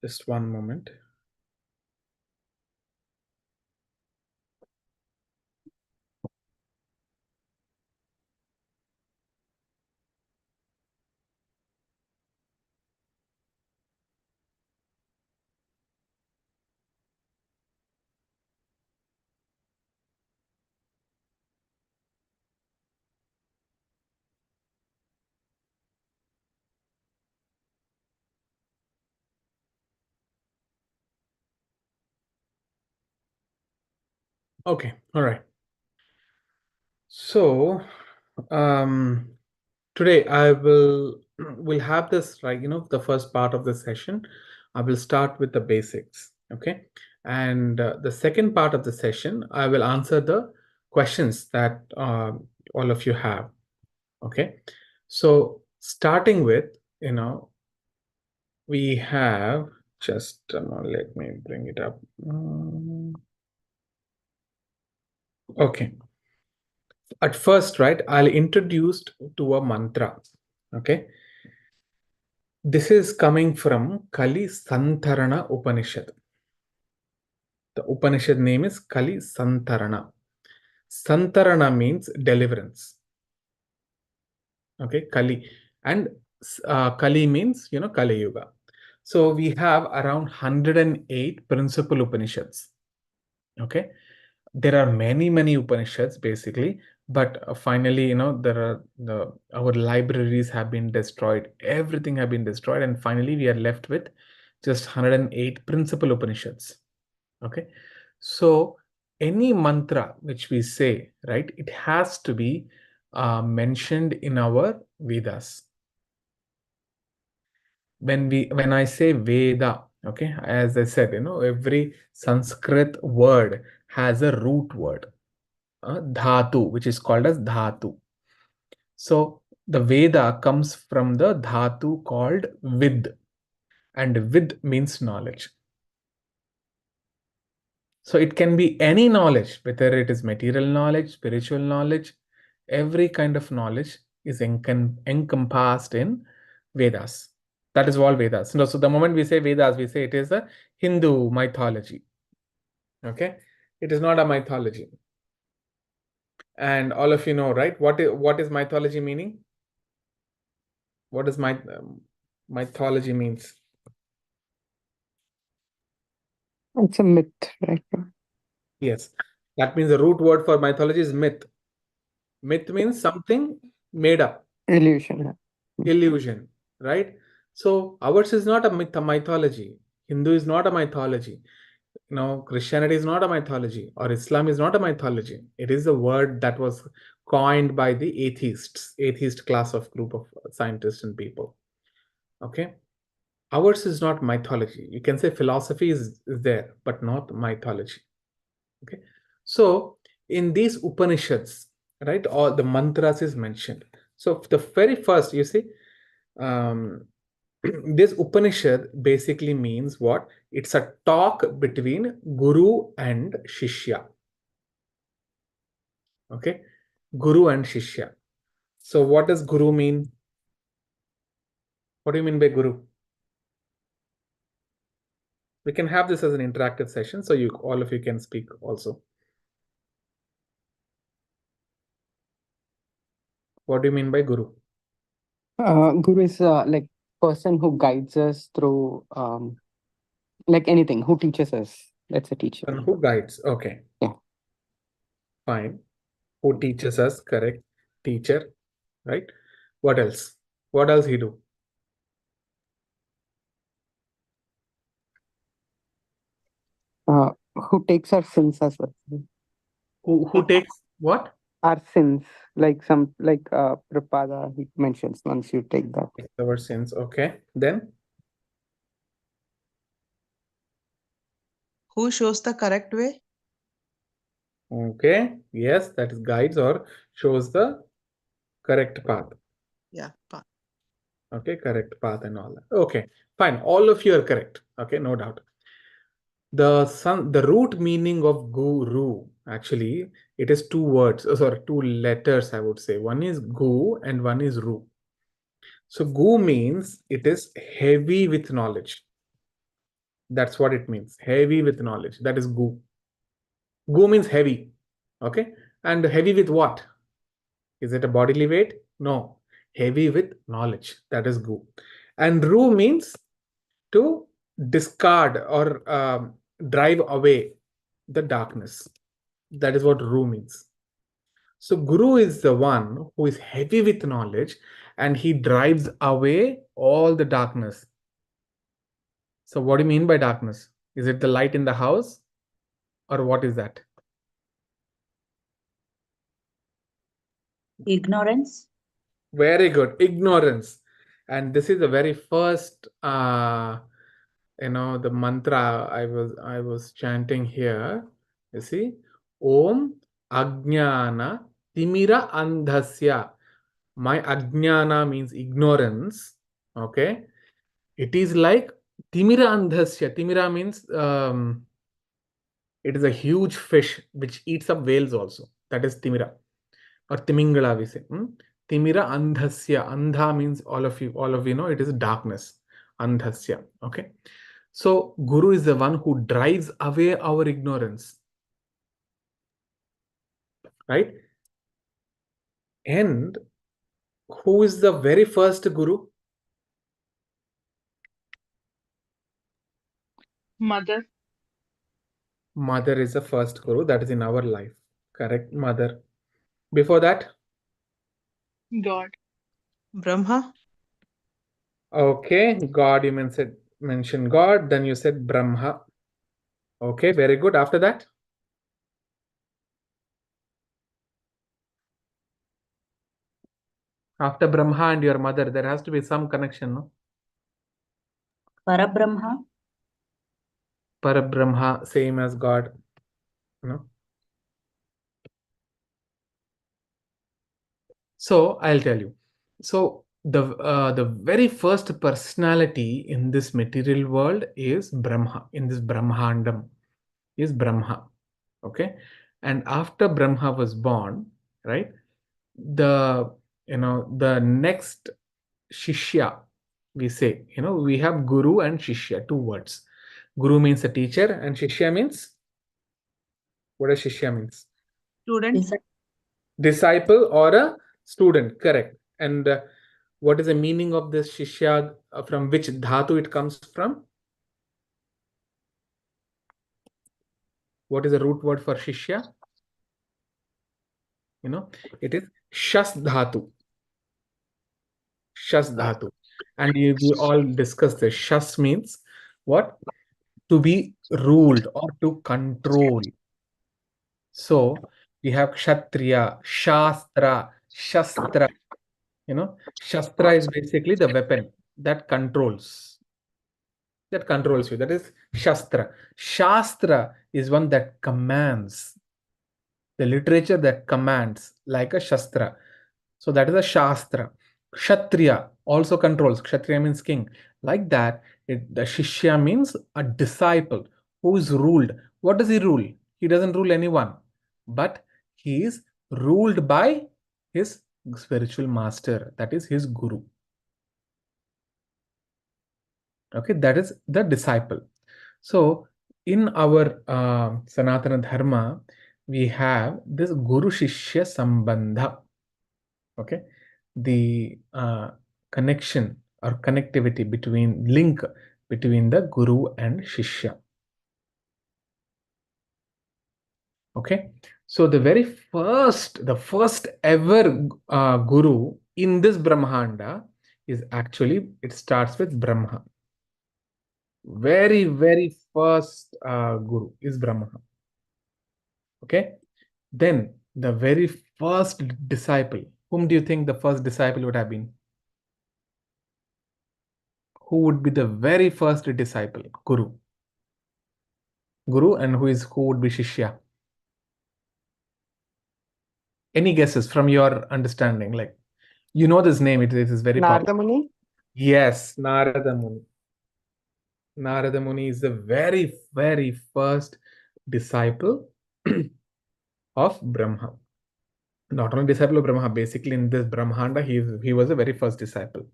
Just one moment. Okay, all right. So today I will have this, like, the first part of the session. I will start with the basics, okay? And the second part of the session, I will answer the questions that all of you have, okay? So starting with, we have just let me bring it up. Okay. At first, right, I'll introduce to a mantra. Okay. This is coming from Kali Santarana Upanishad. The Upanishad name is Kali Santarana. Santarana means deliverance. Okay, Kali. And Kali means, Kali Yuga. So we have around 108 principal Upanishads. Okay. There are many Upanishads basically, but finally, there are our libraries have been destroyed. Everything have been destroyed, and finally we are left with just 108 principal Upanishads. Okay. So any mantra which we say, right, it has to be mentioned in our Vedas. When I say Veda, okay, as I said, every Sanskrit word has a root word, dhatu, which is called as dhatu. So the Veda comes from the dhatu called vid, and vid means knowledge. So it can be any knowledge, whether it is material knowledge, spiritual knowledge, every kind of knowledge is encompassed in Vedas. That is all Vedas. So the moment we say Vedas, we say it is a Hindu mythology. Okay, it is not a mythology. And all of you know, right? What is mythology meaning? What does mythology means? It's a myth, right? Yes, that means the root word for mythology is myth. Myth means something made up, Illusion. illusion, right? So ours is not a mythology. Hindu is not a mythology. Christianity is not a mythology, or Islam is not a mythology. It is a word that was coined by the atheist class of group of scientists and people. Okay. Ours is not mythology. You can say philosophy is there, but not mythology. Okay. So in these Upanishads, right, all the mantras is mentioned. So the very first, you see, um, this Upanishad basically means what? It's a talk between Guru and Shishya. Okay. Guru and Shishya. So what does Guru mean? What do you mean by Guru? We can have this as an interactive session, so all of you can speak also. What do you mean by Guru? Guru is like person who guides us through like anything, who teaches us. That's a teacher. And who guides? Okay. Yeah. Fine. Who teaches us? Correct. Teacher, right? What else? What else he do? Who takes our sins as well. Who takes what? Our sins, like Prapada, he mentions once you take that. Our sins. Okay. Then Who shows the correct way? okay. Yes, that is guides or shows the correct path. Yeah, path. Okay, correct path and all that. Okay, fine. All of you are correct. Okay, no doubt. The root meaning of guru, actually, it is two words, sorry, two letters, I would say. One is gu and one is ru. So gu means it is heavy with knowledge. That's what it means. Heavy with knowledge. That is gu. Gu means heavy. Okay. And heavy with what? Is it a bodily weight? No. Heavy with knowledge. That is gu. And ru means to discard or drive away the darkness. That is what ru means. So Guru is the one who is heavy with knowledge and he drives away all the darkness. So what do you mean by darkness? Is it the light in the house or what is that? Ignorance. Very good. Ignorance. And this is the very first the mantra I was chanting here. You see, Om Ajnana Timira Andhasya. My Ajnana means ignorance. Okay. It is like Timira Andhasya. Timira means it is a huge fish which eats up whales also. That is Timira or Timingala we say. Timira Andhasya. Andha means all of you know it is darkness. Andhasya. Okay. So Guru is the one who drives away our ignorance. Right? And who is the very first Guru? Mother. Mother is the first Guru that is in our life. Correct, Mother. Before that? God. Brahma. Okay, God, you mentioned God, then you said Brahma. Okay, very good. After that? After Brahma and your mother, there has to be some connection, no? Parabrahma. Parabrahma, same as God, no? So I'll tell you. So the very first personality in this material world is Brahma. In this Brahmandam is Brahma. Okay, and after Brahma was born, right? The next Shishya, we say, we have Guru and Shishya, two words. Guru means a teacher and Shishya means, what does Shishya means? Student. Disciple or a student, correct. And what is the meaning of this Shishya? From which dhatu it comes from? What is the root word for Shishya? It is Shas dhatu. Shas dhatu. And we all discussed this. Shas means what? To be ruled or to control. So we have Kshatriya, Shastra, Shastra. Shastra is basically the weapon that controls. That controls you. That is Shastra. Shastra is one that commands. The literature that commands, like a Shastra. So that is a Shastra. Kshatriya also controls. Kshatriya means king. Like that, the Shishya means a disciple who is ruled. What does he rule? He doesn't rule anyone, but he is ruled by his spiritual master. That is his guru. Okay, that is the disciple. So in our Sanatana Dharma, we have this Guru Shishya Sambandha. Okay, the connection or connectivity link between the Guru and Shishya. Okay, so the first ever Guru in this Brahmanda is actually, it starts with Brahma. Very, very first Guru is Brahma. Okay, then the very first disciple, whom do you think the first disciple would have been? Who would be the very first disciple? Guru. Guru, and who would be Shishya? Any guesses from your understanding? Like, this name, it is very Narada popular. Muni? Yes, Narada Muni. Narada Muni is the very, very first disciple of Brahma. Not only disciple of Brahma, basically in this Brahmanda, he was the very first disciple.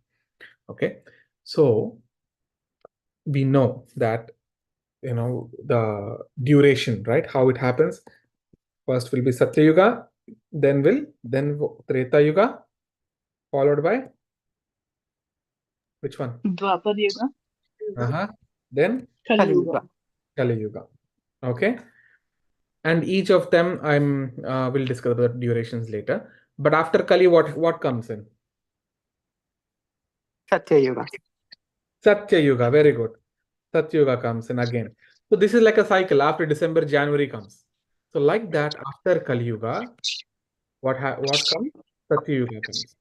Okay, so we know that the duration, right? How it happens. First will be Satya Yuga, then Treta Yuga, followed by which one? Dwapar Yuga, Then Kali Kali Yuga. Yuga. Kali Yuga. Okay. And each of them will discuss the durations later. But after Kali, what comes in? Satya Yuga. Satya Yuga. Very good. Satya Yuga comes in again. So this is like a cycle. After December, January comes. So like that, after Kali Yuga, what comes? Satya Yuga comes.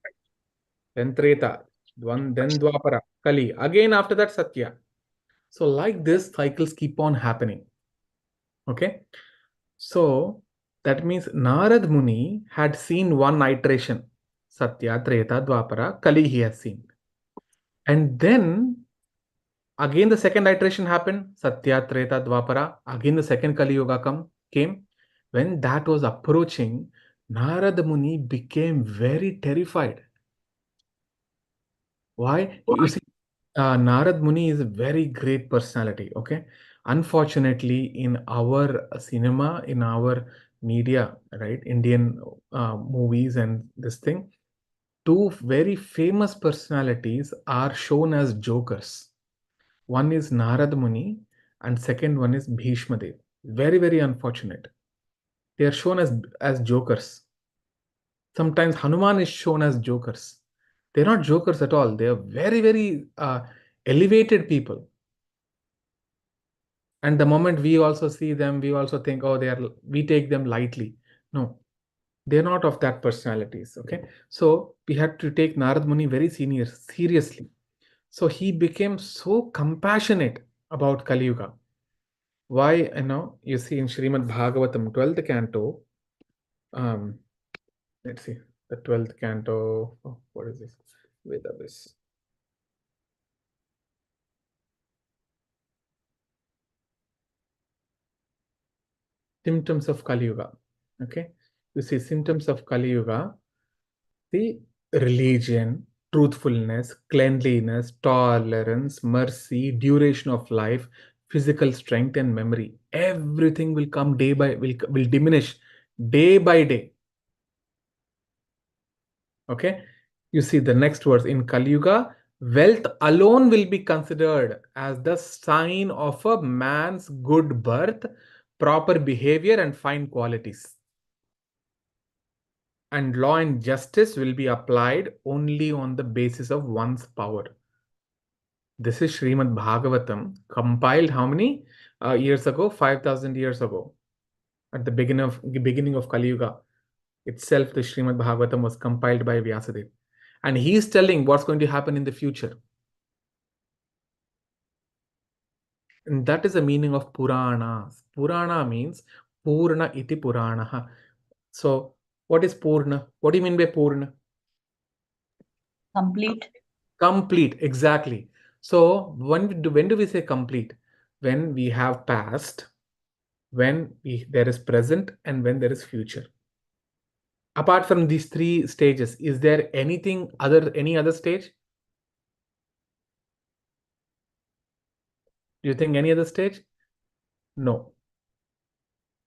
Then Treta, then Dwapara, Kali. Again after that, Satya. So like this, cycles keep on happening. Okay. So that means Narad Muni had seen one iteration. Satya, Treta, Dwapara, Kali he has seen. And then again the second iteration happened. Satya, Treta, Dwapara. Again the second Kali Yuga came. When that was approaching, Narad Muni became very terrified. Why? You see, Narad Muni is a very great personality. Okay. Unfortunately, in our cinema, in our media, right, Indian movies and this thing, two very famous personalities are shown as jokers. One is Narad Muni, and second one is Bhishma Dev. Very, very unfortunate. They are shown as jokers. Sometimes Hanuman is shown as jokers. They're not jokers at all. They are very, very elevated people. And the moment we also see them, we also think, oh, we take them lightly. No, they're not of that personalities. Okay. So we had to take Narad Muni very seriously. So he became so compassionate about Kali Yuga. Why? You see in Srimad Bhagavatam, 12th canto, let's see, the 12th canto, what is this? Vedabis. Symptoms of Kali Yuga. Okay. You see, symptoms of Kali Yuga, the religion, truthfulness, cleanliness, tolerance, mercy, duration of life, physical strength, and memory. Everything will come will diminish day by day. Okay. You see the next verse in Kali Yuga, wealth alone will be considered as the sign of a man's good birth, proper behavior, and fine qualities. And law and justice will be applied only on the basis of one's power. This is Srimad Bhagavatam, compiled how many years ago? 5,000 years ago. At the beginning of Kali Yuga itself, the Srimad Bhagavatam was compiled by Vyasadeva. And he is telling what's going to happen in the future. And that is the meaning of Puranas. Purana means Purna iti Puranaha. So, what is Purna? What do you mean by Purna? Complete. Complete, exactly. So, when do we say complete? When we have past, when there is present, and when there is future. Apart from these three stages, is there any other stage? Do you think any other stage? No.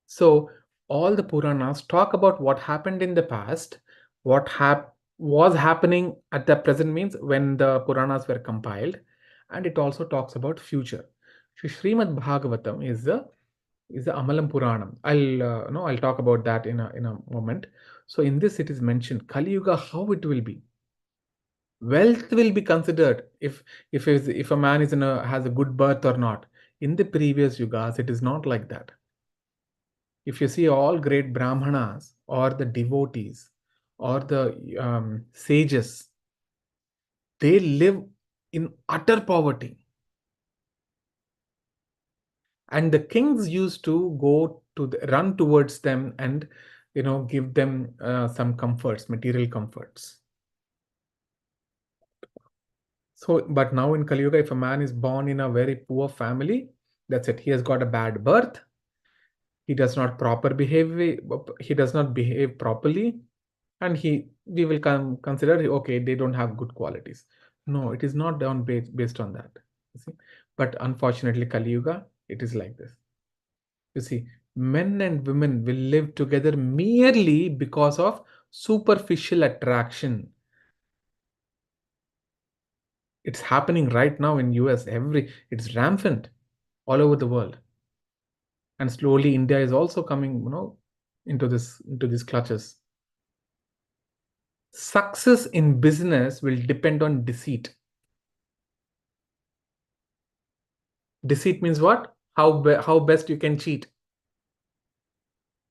So all the Puranas talk about what happened in the past, what was happening at the present means when the Puranas were compiled, and it also talks about future. So Srimad Bhagavatam is the Amalam Puranam. I'll talk about that in a moment. So in this it is mentioned Kali Yuga, how it will be. Wealth will be considered if a man has a good birth or not. In the previous yugas, it is not like that. If you see all great Brahmanas or the devotees or the sages, they live in utter poverty. And the kings used to run towards them and give them some comforts, material comforts. So, but now in Kali Yuga, if a man is born in a very poor family, that's it. He has got a bad birth. He does not He does not behave properly, and we will consider okay, they don't have good qualities. No, it is not done based on that. You see? But unfortunately, Kali Yuga, It is like this. You see, men and women will live together merely because of superficial attraction. It's happening right now in US. It's rampant all over the world. And slowly India is also coming, into these clutches. Success in business will depend on deceit. Deceit means what? How best you can cheat,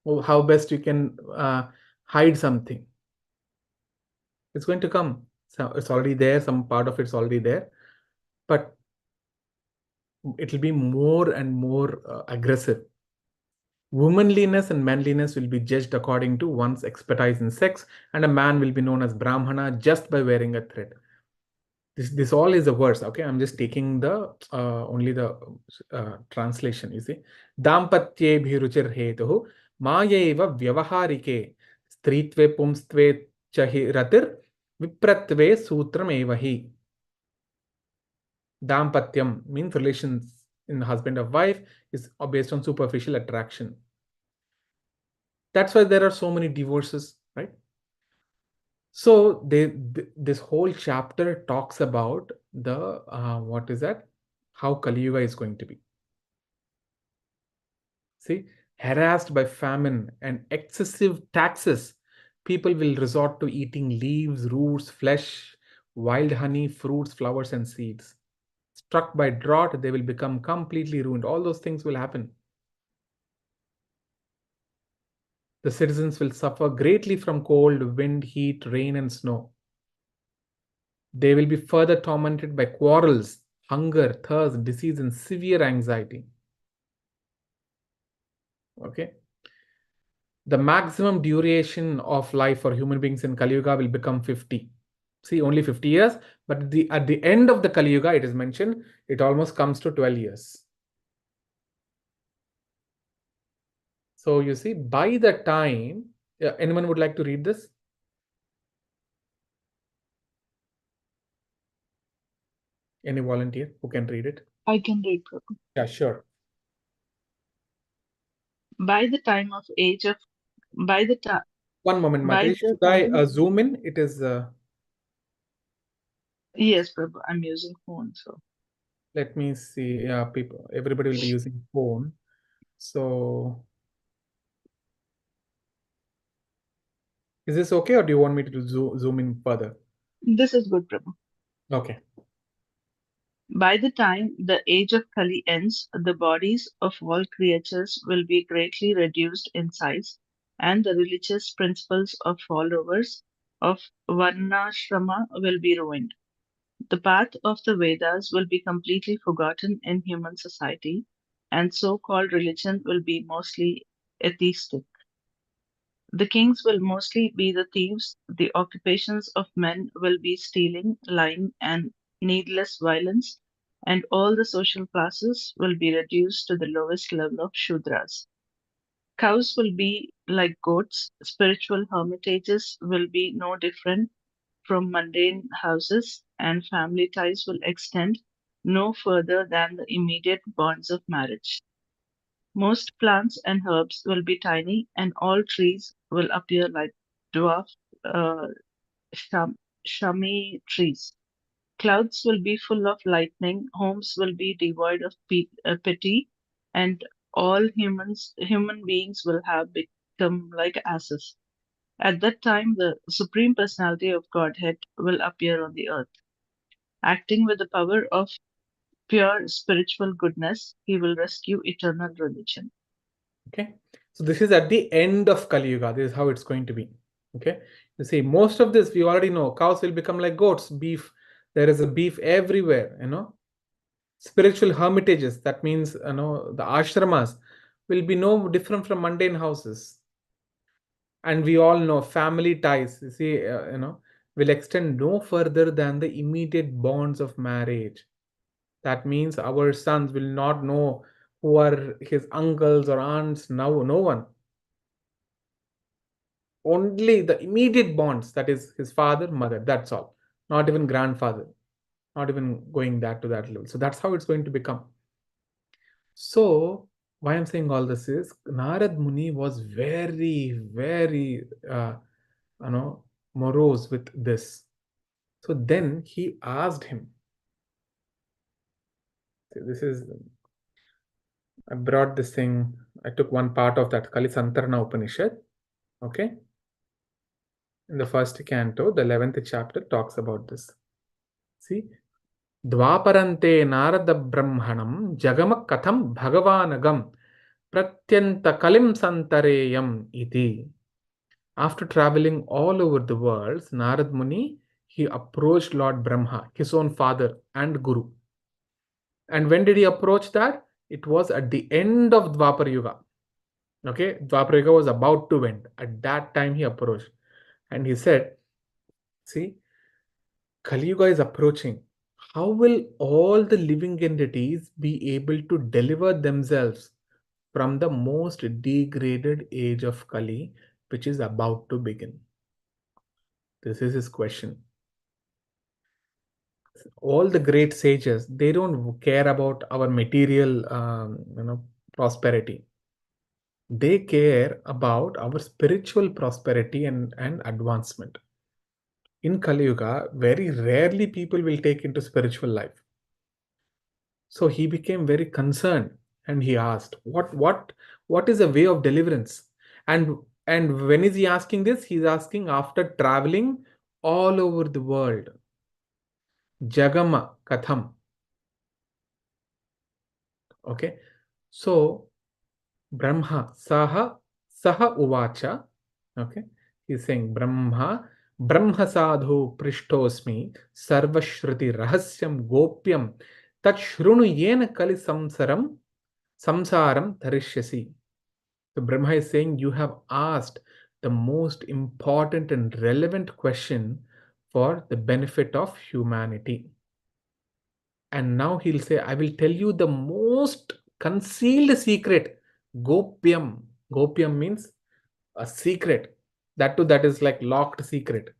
or how best you can hide something. It's going to come. So it's already there. Some part of it's already there, but it will be more and more aggressive. Womanliness and manliness will be judged according to one's expertise in sex, and a man will be known as Brahmana just by wearing a thread. This all is a verse. Okay, I'm just taking the only the translation. You see, dampatye bhiruchir hetuhu mayeva vyavaharike stritve pumstve chahi ratir vipratve sutram evahi. Dampatyam means relations in husband or wife is based on superficial attraction. That's why there are so many divorces, right? So this whole chapter talks about the what is that? How Kali Yuga is going to be. See, harassed by famine and excessive taxes, people will resort to eating leaves, roots, flesh, wild honey, fruits, flowers, and seeds. Struck by drought, they will become completely ruined. All those things will happen. The citizens will suffer greatly from cold, wind, heat, rain, and snow. They will be further tormented by quarrels, hunger, thirst, disease, and severe anxiety. Okay. The maximum duration of life for human beings in Kali Yuga will become 50. See, only 50 years, but at the end of the Kali Yuga, it is mentioned, it almost comes to 12 years. So you see, by the time, anyone would like to read this? Any volunteer who can read it? I can read, Prabhu. Yeah, sure. By the time of age of, by the time, One moment, by Mataji. the Should I time, zoom in? It is, yes, Prabhu, I'm using phone, so. let me see. Yeah, everybody will be using phone. So is this okay, or do you want me to zoom in further? This is good, Prabhu. Okay. By the time the age of Kali ends, the bodies of all creatures will be greatly reduced in size, and the religious principles of followers of Varnashrama will be ruined. The path of the Vedas will be completely forgotten in human society, and so called religion will be mostly atheistic. The kings will mostly be the thieves, the occupations of men will be stealing, lying, and needless violence, and all the social classes will be reduced to the lowest level of Shudras. Cows will be like goats, spiritual hermitages will be no different from mundane houses, and family ties will extend no further than the immediate bonds of marriage. Most plants and herbs will be tiny, and all trees will appear like dwarf uh, shami trees. Clouds will be full of lightning, homes will be devoid of pity, and all human beings will have become like asses. At that time, the Supreme Personality of Godhead will appear on the earth. Acting with the power of pure spiritual goodness, he will rescue eternal religion. Okay. So this is at the end of Kali Yuga. This is how it's going to be. Okay. You see, most of this we already know. Cows will become like goats, beef. There is a beef everywhere. Spiritual hermitages, that means, the ashramas will be no different from mundane houses. And we all know family ties, you see, will extend no further than the immediate bonds of marriage. That means our sons will not know who are his uncles or aunts. Now, no one. Only the immediate bonds, that is his father, mother. That's all. Not even grandfather. Not even going that to that level. So that's how it's going to become. So, why I'm saying all this is Narad Muni was very, very, morose with this. So then he asked him. This is, I brought this thing. I took one part of that Kali Santarana Upanishad. Okay. In the first canto, the 11th chapter talks about this. See, Dvaparante Narada Brahmanam Jagama Katham Bhagavanagam Pratyanta Kalim Santareyam iti. After traveling all over the world, Narad Muni, he approached Lord Brahma, his own father and guru. And when did he approach that? It was at the end of Dwapar Yuga. Okay, Dwapar Yuga was about to end. At that time, he approached and he said, see, Kali Yuga is approaching. How will all the living entities be able to deliver themselves from the most degraded age of Kali, which is about to begin? This is his question. All the great sages, they don't care about our material, prosperity. They care about our spiritual prosperity and advancement. In Kali Yuga, very rarely people will take into spiritual life. So he became very concerned and he asked, what is a way of deliverance? And when is he asking this? He's asking after traveling all over the world. Jagama Katham. Okay. So Brahma Saha Uvacha. Okay. He's saying Brahma Sadhu Prishtosmi Sarvashruti Rahasyam Gopyam Tat Shrunu Yena Kali Samsaram Tarishyasi. So Brahma is saying you have asked the most important and relevant question for the benefit of humanity. And now he'll say, I will tell you the most concealed secret. Gopyam. Gopyam means a secret. That too, that is like locked secret.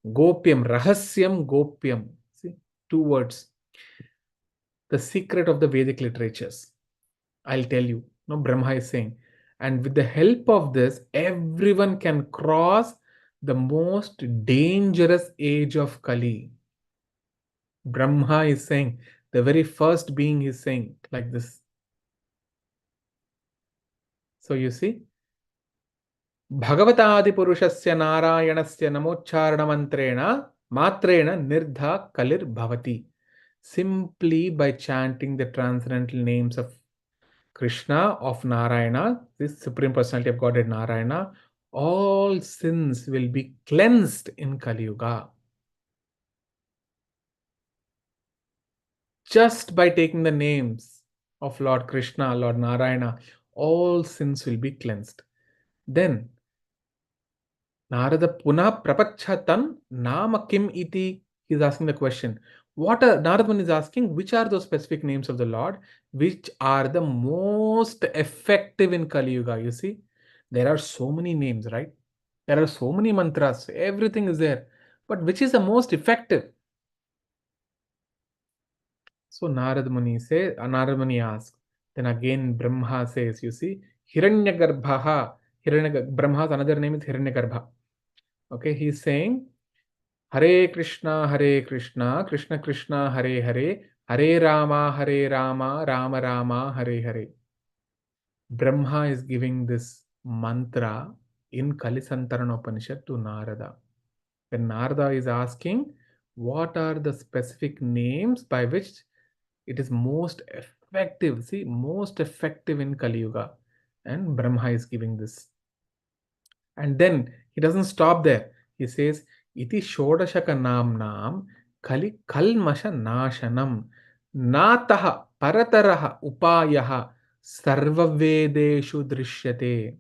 Gopyam, Rahasyam, Gopyam. See, two words. The secret of the Vedic literatures. I'll tell you. No, Brahma is saying. And with the help of this, everyone can cross the most dangerous age of Kali. Brahma is saying, the very first being is saying like this. So you see, Bhagavataadi Purushasya Narayanasya Namocharana Mantrena Matrena Nirdha Kalir Bhavati. Simply by chanting the transcendental names of Krishna, of Narayana, this Supreme Personality of Godhead Narayana, all sins will be cleansed in Kali Yuga. Just by taking the names of Lord Krishna, Lord Narayana, all sins will be cleansed. Then Narada Puna Prapachatan Nama Kim Iti. He's asking the question. Narada Muni is asking, which are those specific names of the Lord, which are the most effective in Kali Yuga? You see, there are so many names, right? There are so many mantras, everything is there. But which is the most effective? So Narada Muni asks. Then again Brahma says, you see, Hiranyagarbha. Brahma's another name is Hiranyagarbha. Okay, he's saying, Hare Krishna, Krishna Krishna, Hare Hare, Hare Rama, Rama Rama, Hare Hare. Brahma is giving this mantra in Kalisantarana Upanishad to Narada. When Narada is asking, what are the specific names by which it is most effective? See, most effective in Kali Yuga. And Brahma is giving this. And then he doesn't stop there. He says, Iti Shodashaka Namnam Kali Kalmasha Nashanam Nataha Parataraha Upayaha Sarvavedeshu Drishyate.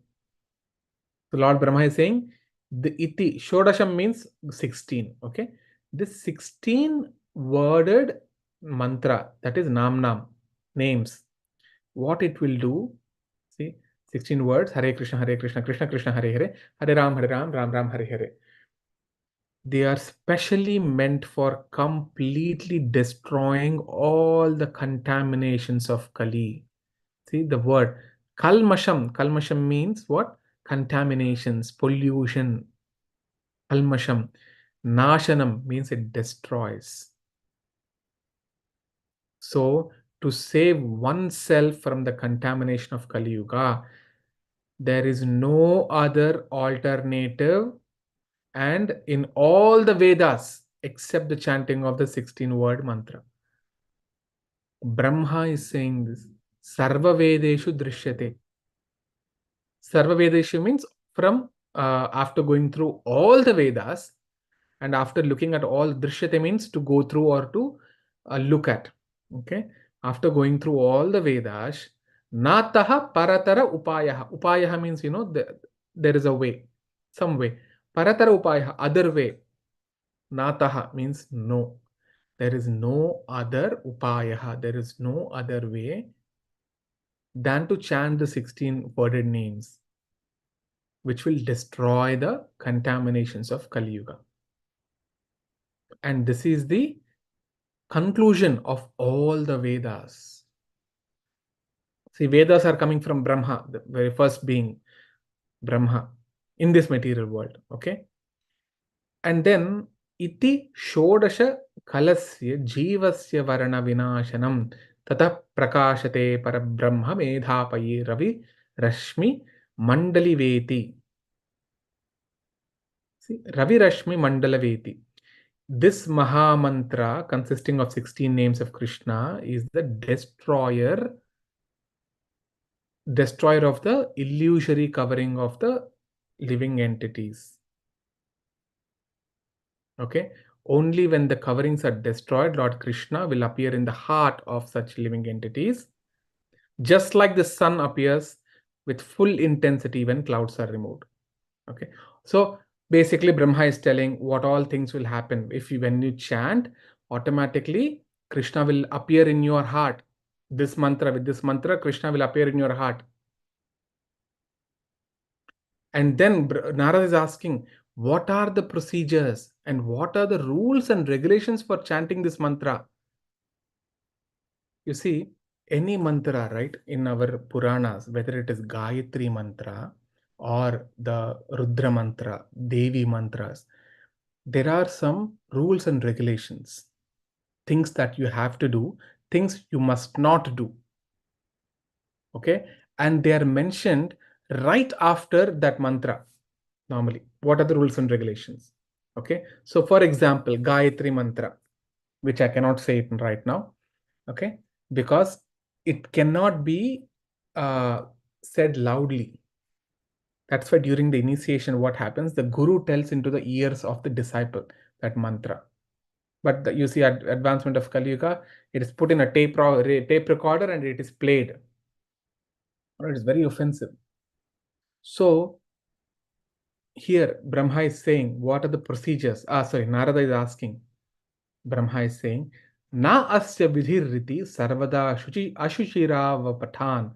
So Lord Brahma is saying, the Iti Shodasham means 16. Okay. This 16 worded mantra, that is Namnam, names. What it will do, see, 16 words, Hare Krishna, Krishna Krishna, Hare Hare, Hare Ram, Ram Ram, Hare Hare. They are specially meant for completely destroying all the contaminations of Kali. See the word kalmasham. Kalmasham means what? Contaminations, pollution. Kalmasham. Nashanam means it destroys. So, to save oneself from the contamination of Kali Yuga, there is no other alternative, and in all the Vedas except the chanting of the 16-word mantra. Brahma is saying this. Sarva Vedeshu Drishyate. Sarva Vedeshu means from after going through all the Vedas and after looking at all, Drishyate means to go through or to look at. Okay. After going through all the Vedas, Nataha Paratara Upayaha. Upayaha means, there is a way, some way. Paratara Upayaha, other way. Nataha means no. There is no other Upayaha. There is no other way than to chant the 16 worded names, which will destroy the contaminations of Kali Yuga. And this is the conclusion of all the Vedas. See, Vedas are coming from Brahma, the very first being, Brahma, in this material world. Okay. And then, iti shodasha kalasya jivasya varana vinashanam tata prakashate parabrahma medhapaye ravi rashmi mandali veti. See, Ravi Rashmi Mandala Veti. This Maha Mantra, consisting of 16 names of Krishna, is the destroyer of the illusory covering of the living entities. Okay. Only when the coverings are destroyed, Lord Krishna will appear in the heart of such living entities, just like the sun appears with full intensity when clouds are removed. Okay. So basically, Brahma is telling what all things will happen when you chant, automatically Krishna will appear in your heart. With this mantra, Krishna will appear in your heart. And then Narada is asking, what are the procedures and what are the rules and regulations for chanting this mantra? You see, any mantra, right, in our Puranas, whether it is Gayatri mantra or the Rudra mantra, Devi mantras, there are some rules and regulations, things that you have to do, things you must not do. Okay. And they are mentioned right after that mantra. Normally, what are the rules and regulations? Okay. So for example, Gayatri mantra, which I cannot say it right now. Okay. Because it cannot be said loudly. That's why during the initiation, what happens? The guru tells into the ears of the disciple that mantra. But you see, advancement of Kali Yuga, it is put in a tape recorder and it is played. It is very offensive. So here Brahma is saying, what are the procedures? Narada is asking. Brahma is saying, Na asya vidhirriti sarvada ashuchira patan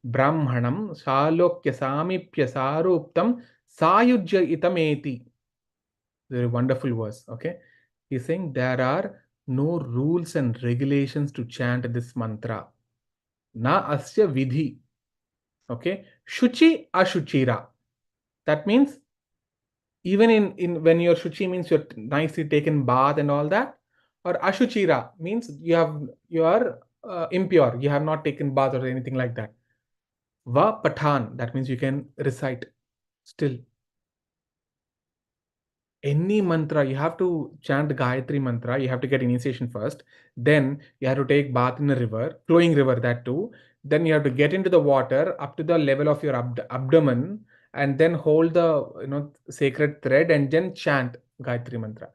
brahmanam salokya samipya saruptam sayujya itameti. Very wonderful verse. Okay. He's saying there are no rules and regulations to chant this mantra. Na asya vidhi. Okay. Shuchi ashuchira. That means even in when your shuchi means you're nicely taken bath and all that, or ashuchira means you are impure, you have not taken bath or anything like that. Va patan, that means you can recite still. Any mantra, you have to chant Gayatri mantra, you have to get initiation first. Then you have to take bath in a river, flowing river, that too. Then you have to get into the water up to the level of your abdomen, and then hold the sacred thread and then chant Gayatri mantra.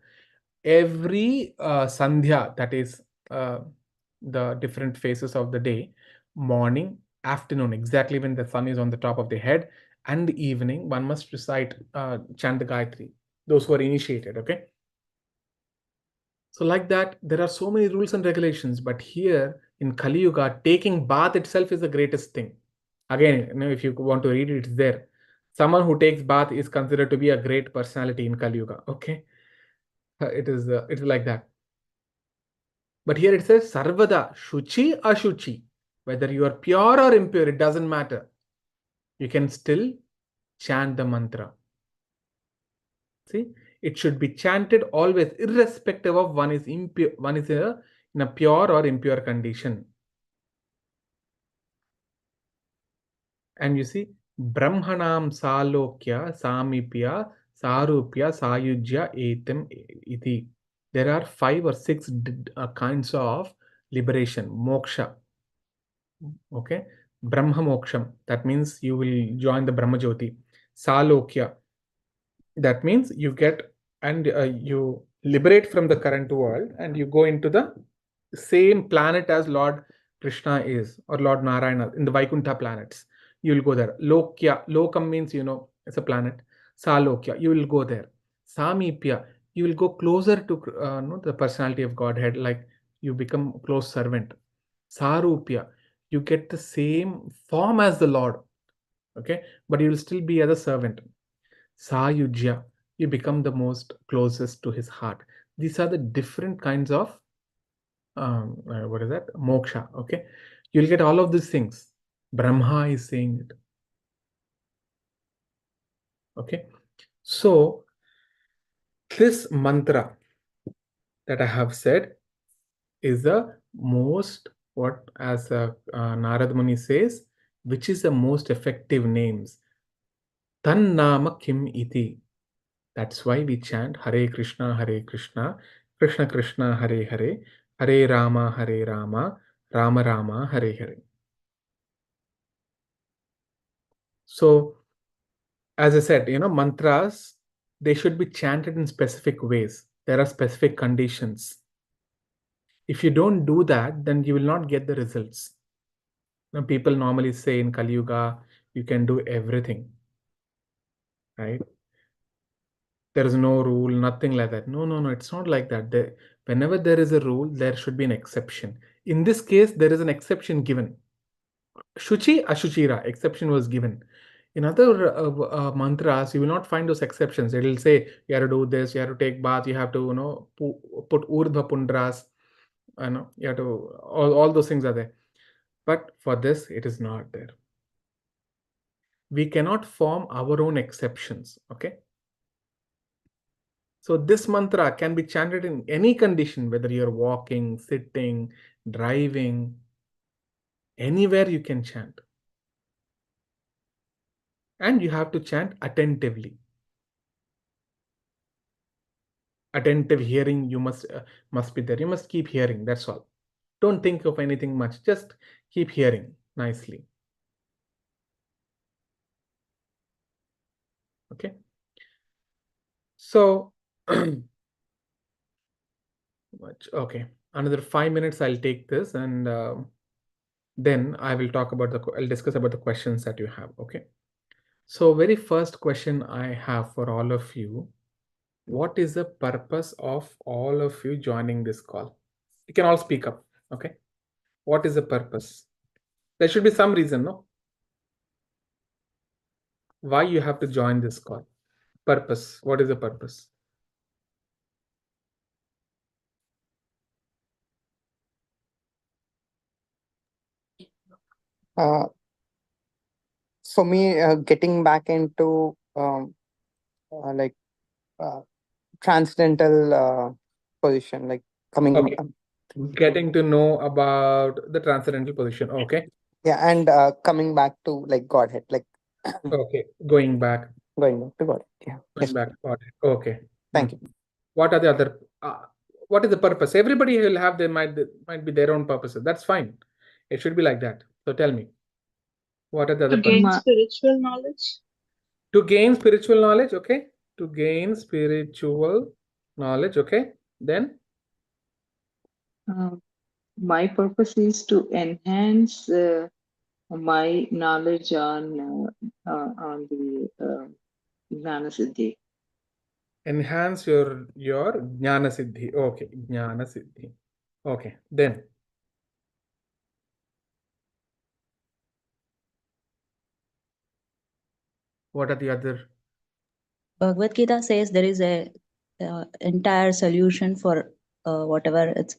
Every sandhya, that is the different phases of the day, morning, afternoon, exactly when the sun is on the top of the head, and the evening, one must recite, chant the Gayatri. Those who are initiated. Okay. So like that, there are so many rules and regulations, but here in Kali Yuga, taking bath itself is the greatest thing. Again, if you want to read it, it's there. Someone who takes bath is considered to be a great personality in Kali Yuga. Okay. It is like that. But here it says Sarvada, Shuchi, Ashuchi. Whether you are pure or impure, it doesn't matter. You can still chant the mantra. See, it should be chanted always, irrespective of one is impure, one is in a pure or impure condition. And you see, Brahmanam Salokya, Samipya, Sarupya, Sayujya, Etam, Iti. There are 5 or 6 kinds of liberation, moksha. Okay, Brahma Moksham, that means you will join the Brahma Jyoti. Salokya, that means you get and you liberate from the current world and you go into the same planet as Lord Krishna is, or Lord Narayana in the Vaikuntha planets. You will go there. Lokya, Lokam means, it's a planet. Salokya, you will go there. Samipya, you will go closer to the personality of Godhead, like you become close servant. Sarupya, you get the same form as the Lord, okay, but you will still be as a servant. Sayujya, you become the most closest to his heart. These are the different kinds of what is that? Moksha. Okay, you'll get all of these things. Brahma is saying it. Okay, so this mantra that I have said is the most, what as Narad Muni says, which is the most effective names. Tan nama kim iti. That's why we chant Hare Krishna, Krishna Krishna, Hare Hare, Hare Rama, Rama Rama, Hare Hare. So, as I said, mantras, they should be chanted in specific ways. There are specific conditions. If you don't do that, then you will not get the results. Now, people normally say in Kali Yuga, you can do everything, right? There is no rule, nothing like that. No, it's not like that. Whenever there is a rule, there should be an exception. In this case, there is an exception given. Shuchi, Ashuchira, exception was given. In other mantras, you will not find those exceptions. It will say, you have to do this, you have to take bath, you have to, put urdhva pundras, you have to, all those things are there. But for this, it is not there. We cannot form our own exceptions, okay? So this mantra can be chanted in any condition, whether you're walking, sitting, driving, anywhere you can chant. And you have to chant attentively. Attentive hearing, you must be there. You must keep hearing, that's all. Don't think of anything much, just keep hearing nicely. Okay. So, okay, another 5 minutes I'll take this, and then I will talk about I'll discuss about the questions that you have. Okay. So very first question I have for all of you, what is the purpose of all of you joining this call? You can all speak up. Okay. What is the purpose? There should be some reason, no? Why you have to join this call? Purpose. What is the purpose? For me, getting back into like transcendental position, like coming. Okay. Getting to know about the transcendental position. Okay. Yeah, and coming back to like Godhead, like Okay. Going back. going back to Godhead. Yeah. Going Yes. back. Got it. Okay. Thank you. What are the other? What is the purpose? Everybody will have might be their own purposes. That's fine. It should be like that. So tell me, what are the other To gain purposes? spiritual knowledge. To gain spiritual knowledge. Okay. To gain spiritual knowledge. Okay. Then My purpose is to enhance my knowledge on the Jnana Siddhi. enhance your jnana siddhi. Okay. Jnana siddhi. Okay. Then what are the other? Bhagavad Gita says there is a entire solution for whatever it's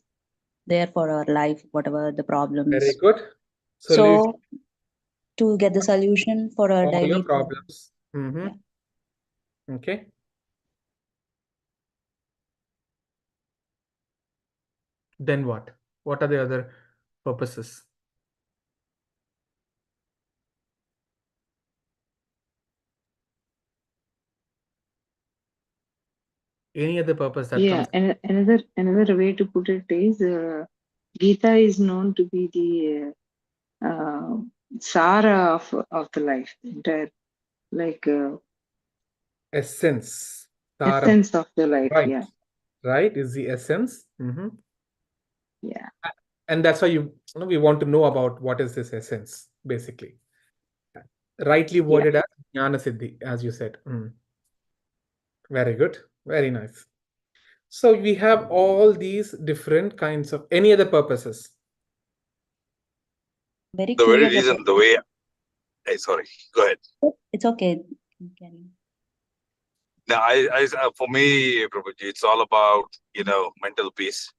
there for our life, whatever the problems. Very good. Solution So to get the solution for our all your daily problems. Mhm. Yeah. Okay. Then what? What are the other purposes? Any other purpose that Yeah, comes? and another way to put it is Gita is known to be the Sara of the life, entire like Essence. Tara. essence of the life. Right. Yeah, Right is the essence. Mhm. yeah, And that's why we want to know about what is this essence, basically. Rightly yeah. worded as Jnana Siddhi, as you said. Very good. Very nice. So we have all these different kinds of any other purposes. Very The very curious reason, about the way, sorry, go ahead. it's okay. Can you? Now, for me, Prabhuji, it's all about, mental peace.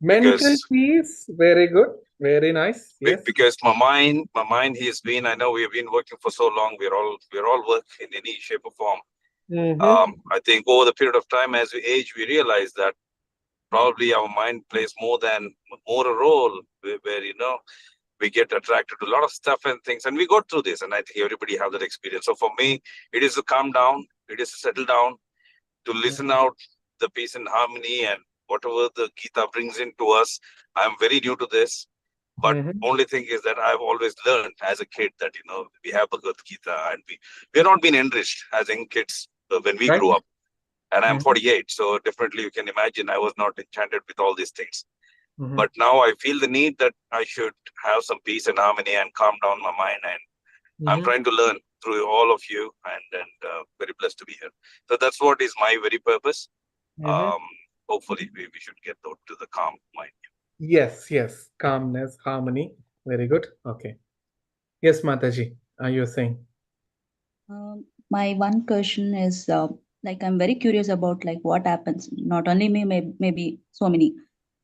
Mental Because peace. Very good. Very nice. Yes. because my mind has been, I know we have been working for so long, we're all work in any shape or form. I think over the period of time, as we age, we realize that probably our mind plays more a role where we get attracted to a lot of stuff and things, and we go through this, and I think everybody have that experience. So for me, it is to calm down, it is to settle down, to listen out the peace and harmony, and whatever the Gita brings into us. I'm very new to this, but only thing is that I've always learned as a kid that we have Bhagavad Gita, and we're not been enriched as young kids when we Right. grew up. And I'm 48, so definitely you can imagine I was not enchanted with all these things. But now I feel the need that I should have some peace and harmony and calm down my mind. And I'm trying to learn through all of you, and very blessed to be here. So that's what is my very purpose. Hopefully we should get to the calm mind. Yes, yes. Calmness, harmony. Very good. Okay. Yes, Mataji, are you saying? My one question is like I'm very curious about like what happens. Not only me, maybe so many.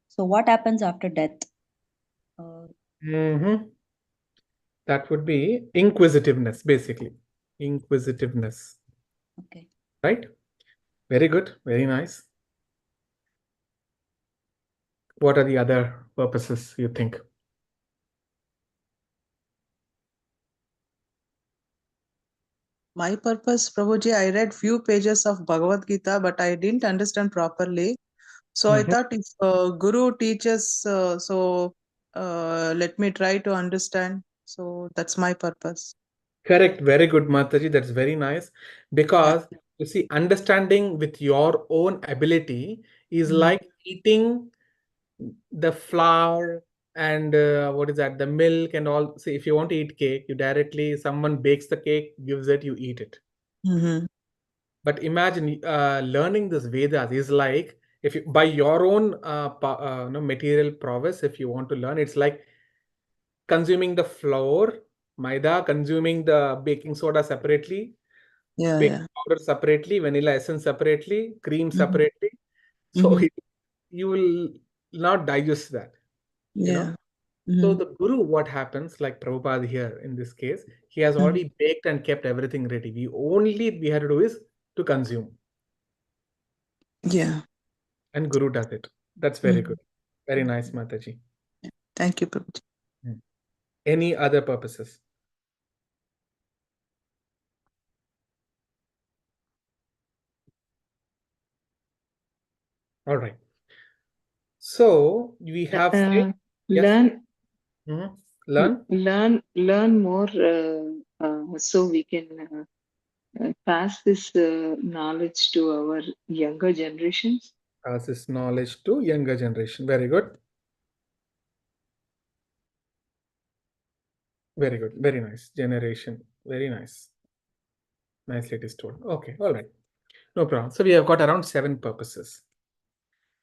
So what happens after death? That would be inquisitiveness, basically. Inquisitiveness. Okay. Right? Very good. Very nice. What are the other purposes you think? My purpose, Prabhuji, I read few pages of Bhagavad Gita, but I didn't understand properly. So I thought if Guru teaches, let me try to understand. So that's my purpose. Correct. Very good, Mataji. That's very nice. Yeah. Because you see, understanding with your own ability is like eating the flour and what is that? The milk and all. See, if you want to eat cake, you directly, someone bakes the cake, gives it, you eat it. But imagine learning this Vedas is like if you by your own material prowess, if you want to learn, it's like consuming the flour, maida, consuming the baking soda separately, Yeah, baking yeah. powder separately, vanilla essence separately, cream separately. So you will not digest that, you know. Yeah. So the guru, what happens, like Prabhupada here in this case, he has already baked and kept everything ready. We have to do is to consume. Yeah. And Guru does it. That's very good. Very nice, Mataji. Thank you, Prabhuji. Any other purposes? All right. So we have said, yes. Learn more, so we can pass this knowledge to our younger generations. Pass this knowledge to younger generation. Very good. Very good. Very nice. Generation. Very nice. Nicely it is told. Okay. All right. No problem. So we have got around 7 purposes.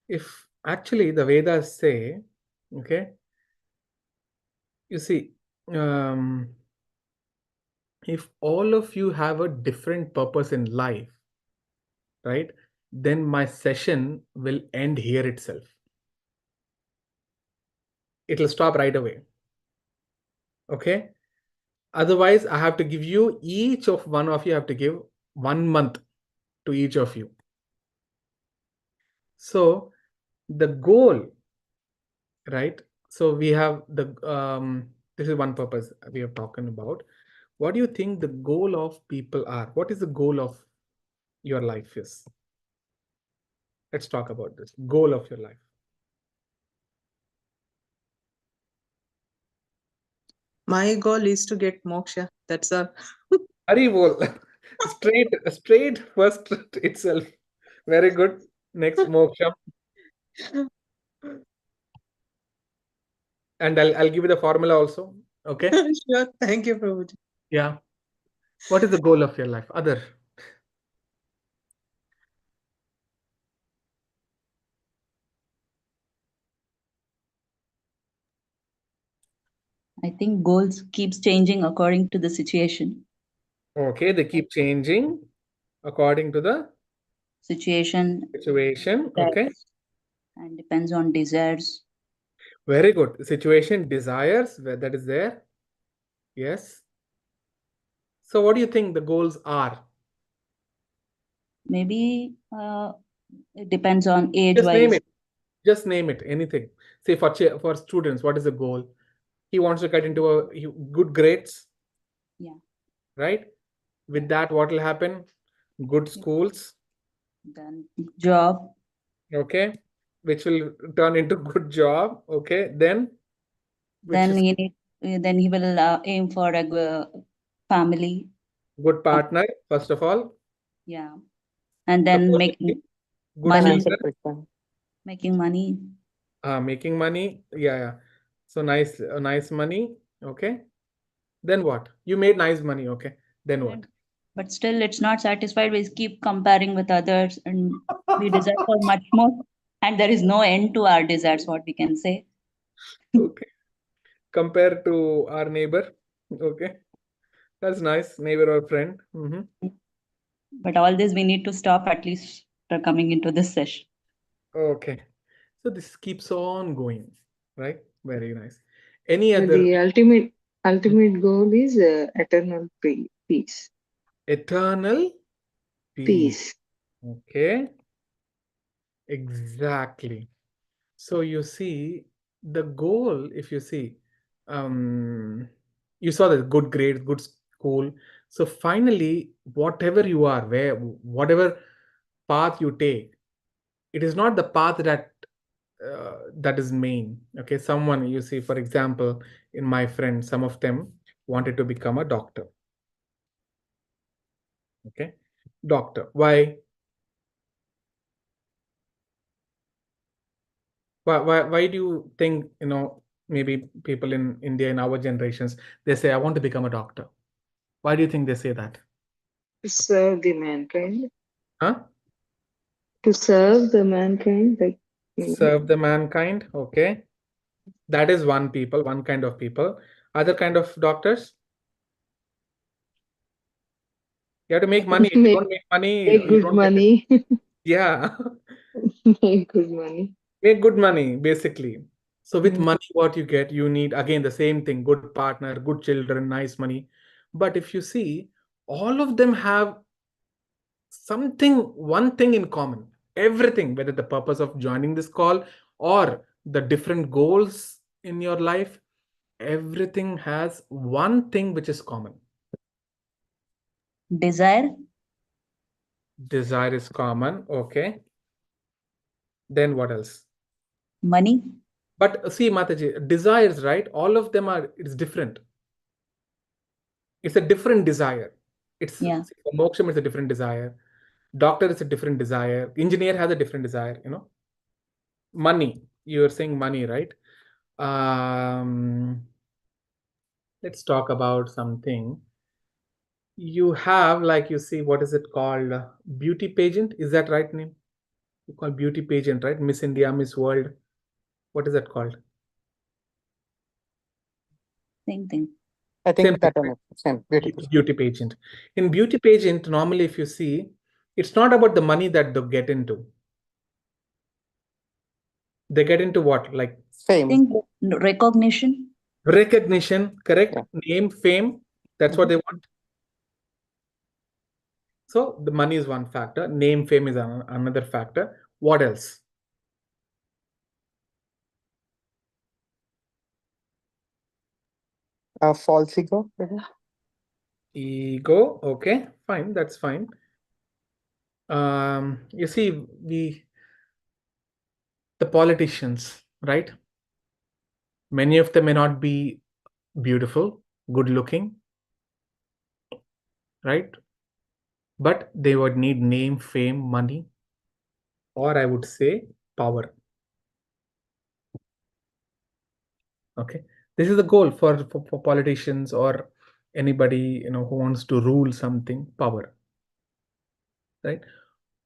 If actually the Vedas say, okay, you see, if all of you have a different purpose in life, right, then my session will end here itself. It'll stop right away. Okay. Otherwise, I have to give you, each of one of you have to give 1 month to each of you. So the goal, right? So we have this is one purpose we are talking about. What do you think the goal of people are? What is the goal of your life is? Let's talk about this. Goal of your life. My goal is to get moksha. That's all. Hari bol. straight first itself. Very good. Next, moksha. And I'll give you the formula also. Okay. Sure. Thank you, Prabhuji. Yeah. What is the goal of your life? Other. I think goals keeps changing according to the situation. Okay, they keep changing according to the Situation situation. Okay. and depends on desires. Very good. Situation, desires, where that is there. Yes. So what do you think the goals are? Maybe it depends on age Just name wise. it. Just name it. Anything. Say for students, what is the goal? He wants to get into good grades. Yeah. Right. With that, what will happen? Good schools. Then job. Okay. Which will turn into good job. Okay. Then. Then he will aim for a family. Good partner, first of all. Yeah. And then making good money. children. Making money. Making money. Yeah. So nice money. Okay. Then what? You made nice money. Okay. Then what? But still, it's not satisfied. We keep comparing with others and we desire for much more. And there is no end to our desires, what we can say. Okay. Compared to our neighbor. Okay. That's nice. Neighbor or friend. But all this we need to stop at least coming into this session. Okay. So this keeps on going. Right? Very nice. Any other? The ultimate goal is eternal peace. Eternal peace. Okay. Exactly. So you see the goal, if you see, you saw the good grades, good school. So finally, whatever you are, whatever path you take, it is not the path that is main. Okay, someone you see, for example, in my friends, some of them wanted to become a doctor. Okay, doctor. Why? Why do you think, maybe people in India in our generations, they say, I want to become a doctor? Why do you think they say that? To serve the mankind. Huh? To serve the mankind. Serve the mankind. Okay. That is one kind of people. Other kind of doctors? You have to make money. If you don't make money, Make you good don't money. Yeah. Make good money. Make good money, basically. So with money, what you get, you need, again, the same thing, good partner, good children, nice money. But if you see, all of them have one thing in common. Everything, whether the purpose of joining this call or the different goals in your life, everything has one thing which is common. Desire. Desire is common. Okay. Then what else? Money. But see, Mataji, desires, right? All of them it's different. It's a different desire. Yeah. Moksham is a different desire. Doctor is a different desire. Engineer has a different desire, Money. You're saying money, right? Let's talk about something. You have, like, you see, what is it called? Beauty pageant. Is that right name? You call beauty pageant, right? Miss India, Miss World. What is that called? Same thing. I think Same that thing, right? same Beauty pageant. In beauty pageant, normally, if you see, it's not about the money that they get into. They get into what? Like same. I think recognition. Recognition, correct? Yeah. Name, fame, that's what Mhm. they want. So the money is one factor, name, fame is another factor. What else? False ego. Prabhu. Ego, okay, fine, that's fine. You see, the politicians, right? Many of them may not be beautiful, good looking, right? But they would need name, fame, money, or I would say power. Okay, this is the goal for politicians or anybody who wants to rule something, power, right?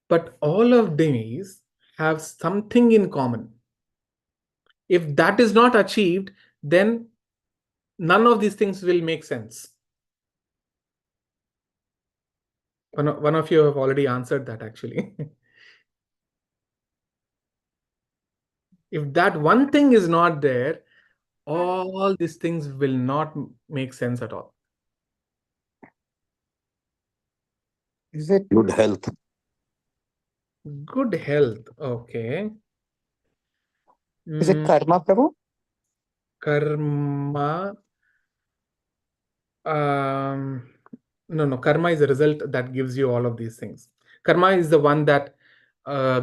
But all of these have something in common. If that is not achieved, then none of these things will make sense. One of you have already answered that actually. If that one thing is not there, all these things will not make sense at all. Is it Good health. Good health, okay. is it karma, Prabhu? Karma, no, karma is a result that gives you all of these things. Karma is the one that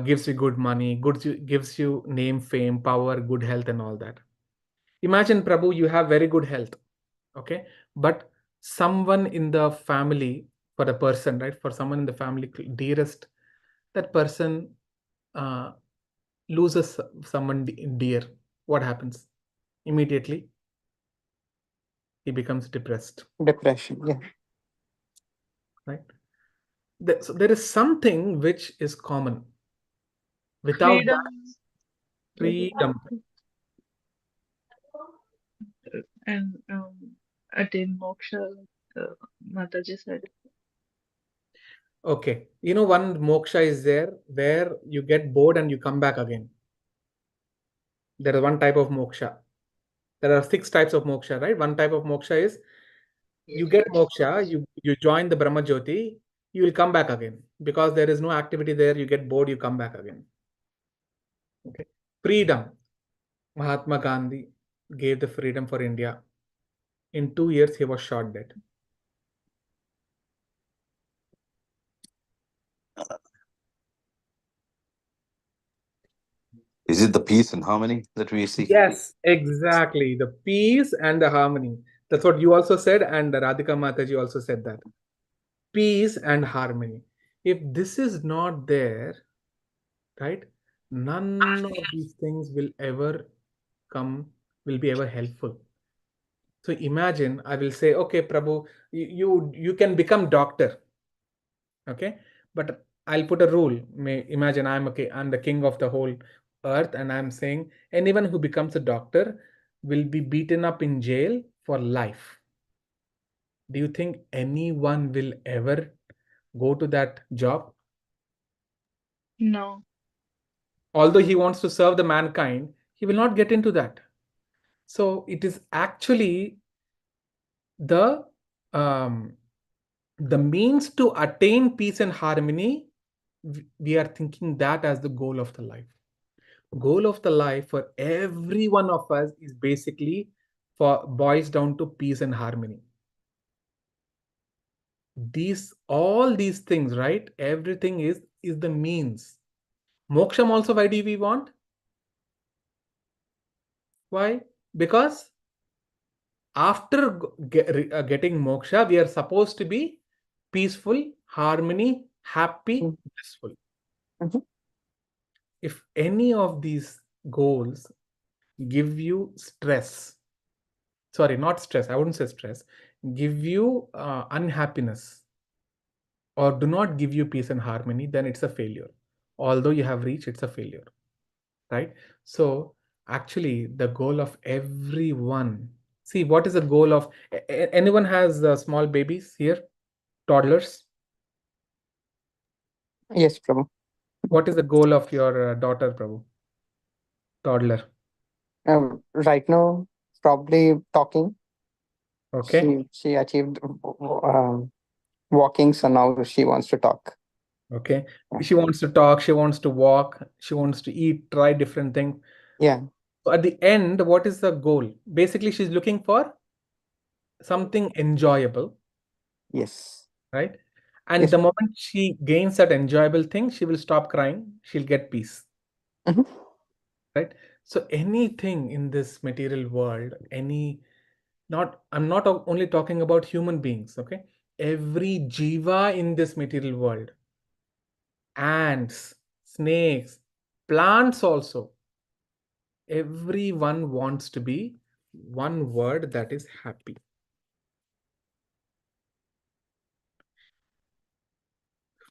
gives you good money, gives you name, fame, power, good health, and all that. Imagine, Prabhu, you have very good health, okay, but someone in the family, for the person, right, for someone in the family dearest, that person uh, loses someone dear. What happens? Immediately he becomes depressed, Depression. Yeah. right? So there is something which is common. Without that, Freedom. freedom. And attain moksha, Mataji said. Okay, one moksha is there where you get bored and you come back again. There is one type of moksha. There are 6 types of moksha, right? One type of moksha is you get moksha, you join the Brahma Jyoti, you will come back again because there is no activity there. You get bored, you come back again. Okay, freedom. Mahatma Gandhi gave the freedom for India. In 2 years, he was shot dead. Is it the peace and harmony that we see? Yes, exactly. The peace and the harmony. That's what you also said, and Radhika Mataji also said that. Peace and harmony. If this is not there, right, none of these things will be ever helpful. So imagine I will say, okay, Prabhu, you can become doctor, okay, but I'll put a rule. Imagine I'm the king of the whole earth, and I'm saying anyone who becomes a doctor will be beaten up in jail for life. Do you think anyone will ever go to that job? No. Although he wants to serve the mankind, he will not get into that. So it is actually the um, the means to attain peace and harmony. We are thinking that as the goal of the life. Goal of the life for every one of us is basically for boils down to peace and harmony. All these things, right? Everything is the means. Moksham also, why do we want? Why? Because after getting moksha, we are supposed to be peaceful, harmony, happy, Mm. blissful. Mhm. If any of these goals give you stress, sorry, not stress, I wouldn't say stress, give you unhappiness, or do not give you peace and harmony, then it's a failure. Although you have reached, it's a failure, right? So actually the goal of everyone, see, what is the goal of anyone has small babies here, toddlers? Yes, Prabhu. What is the goal of your daughter, Prabhu? Toddler. Right now, probably talking. Okay. She achieved walking, so now she wants to talk. Okay. Yeah. She wants to talk, she wants to walk, she wants to eat, try different things. Yeah. So at the end, what is the goal? Basically, she's looking for something enjoyable, Yes. right? And Yes. the moment she gains that enjoyable thing, she will stop crying, she'll get peace, Mhm. right? So anything in this material world, I'm not only talking about human beings, okay? Every jiva in this material world, ants, snakes, plants also, everyone wants to be one word, that is happy.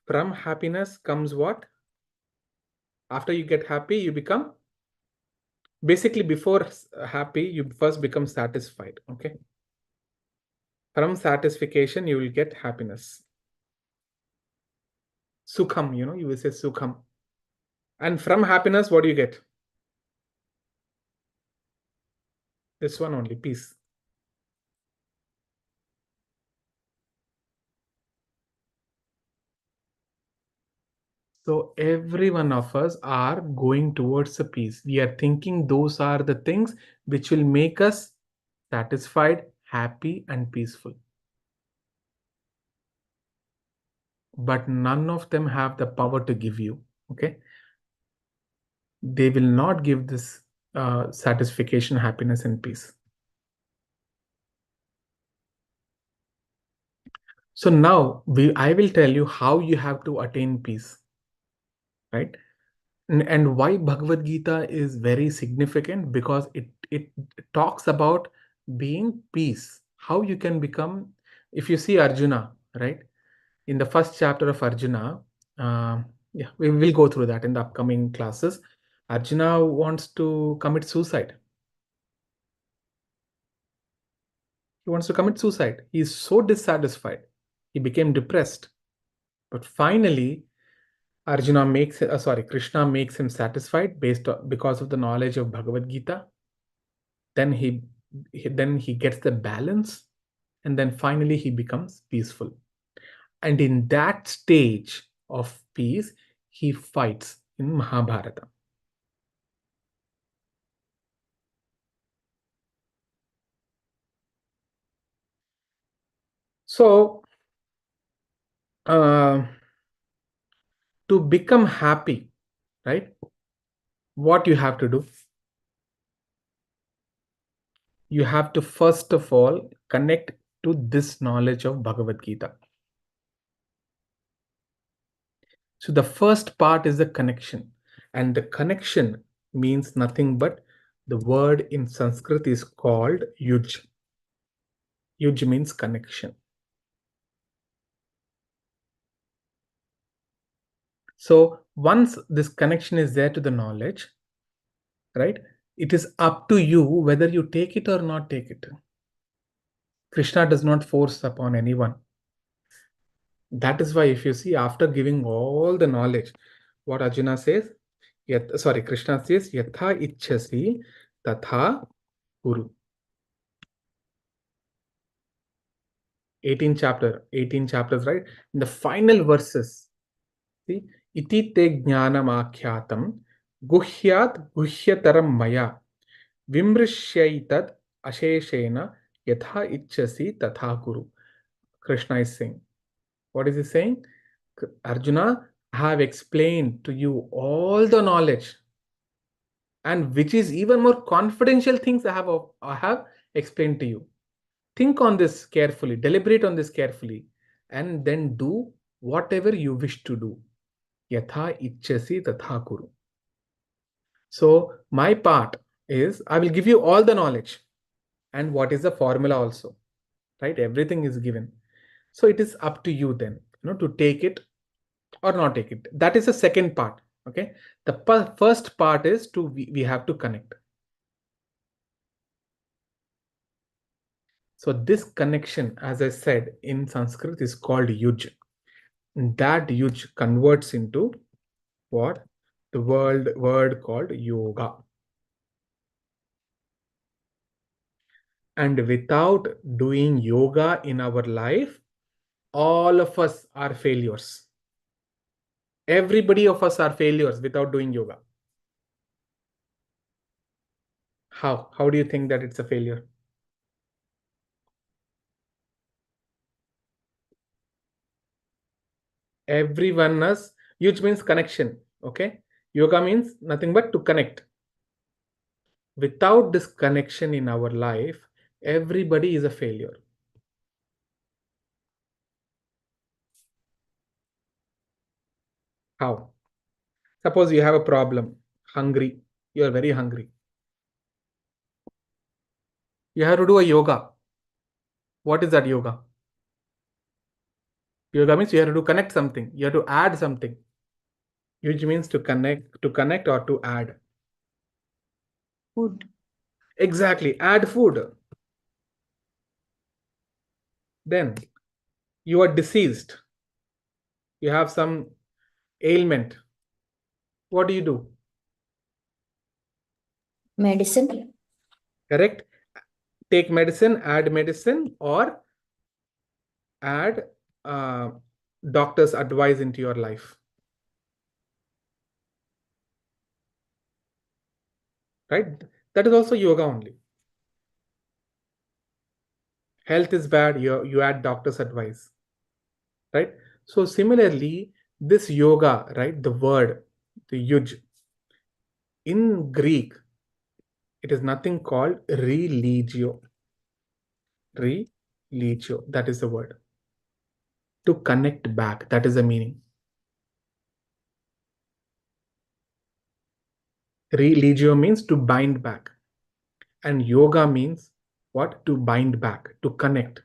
From happiness comes what? After you get happy, you become, basically before happy, you first become satisfied, okay? From satisfaction, you will get happiness. Sukham, you will say sukham. And from happiness, what do you get? This one only, peace. So every one of us are going towards a peace. We are thinking those are the things which will make us satisfied, happy, and peaceful. But none of them have the power to give you, okay? They will not give this satisfaction, happiness, and peace. So now I will tell you how you have to attain peace, right? And why Bhagavad Gita is very significant, because it talks about being peace. How you can become, if you see Arjuna, right? In the first chapter of Arjuna, yeah, we will go through that in the upcoming classes. Arjuna wants to commit suicide. He wants to commit suicide. He is so dissatisfied. He became depressed. But finally, Krishna makes him satisfied because of the knowledge of Bhagavad Gita. Then he gets the balance, and then finally he becomes peaceful. And in that stage of peace, he fights in Mahabharata. So, to become happy, right? What you have to do? You have to first of all connect to this knowledge of Bhagavad Gita. So the first part is the connection, and the connection means nothing but the word in Sanskrit is called yuj. Yuj means connection. So once this connection is there to the knowledge, right, it is up to you whether you take it or not take it. Krishna does not force upon anyone. That is why, if you see, after giving all the knowledge, what Arjuna says, Krishna says, Yatha ichhasi tatha kuru. 18 chapters, right? In the final verses, see, iti te jnanam akyatam guhyat guhyataram maya vimrishyaitat asheshena yatha ichhasi tatha kuru. Krishna is saying, what is he saying? Arjuna, I have explained to you all the knowledge, and which is even more confidential things I have explained to you. Think on this carefully, deliberate on this carefully, and then do whatever you wish to do. Yatha ichchasi tatha kuru. So my part is, I will give you all the knowledge and what is the formula also, right? Everything is given. So it is up to you then, to take it or not take it. That is the second part. Okay. The first part is we have to connect. So this connection, as I said, in Sanskrit is called yuj. That yuj converts into what? The word called yoga. And without doing yoga in our life, all of us are failures. Everybody of us are failures without doing yoga. How? How do you think that it's a failure? Everyone is, which means connection. Okay. Yoga means nothing but to connect. Without this connection in our life, everybody is a failure. How? Suppose you have a problem, hungry, you are very hungry. You have to do a yoga. What is that yoga? Yoga means you have to connect something, you have to add something, which means to connect or to add. Food. Exactly, add food. Then you are deceased. You have some ailment. What do you do? Medicine. Correct? Take medicine, add medicine, or add doctor's advice into your life. Right? That is also yoga only. Health is bad, you add doctor's advice. Right? So similarly, this yoga, right? The word, the yuj, in Greek, it is nothing called religio. Religio, that is the word. To connect back, that is the meaning. Religio means to bind back. And yoga means what? To bind back, to connect.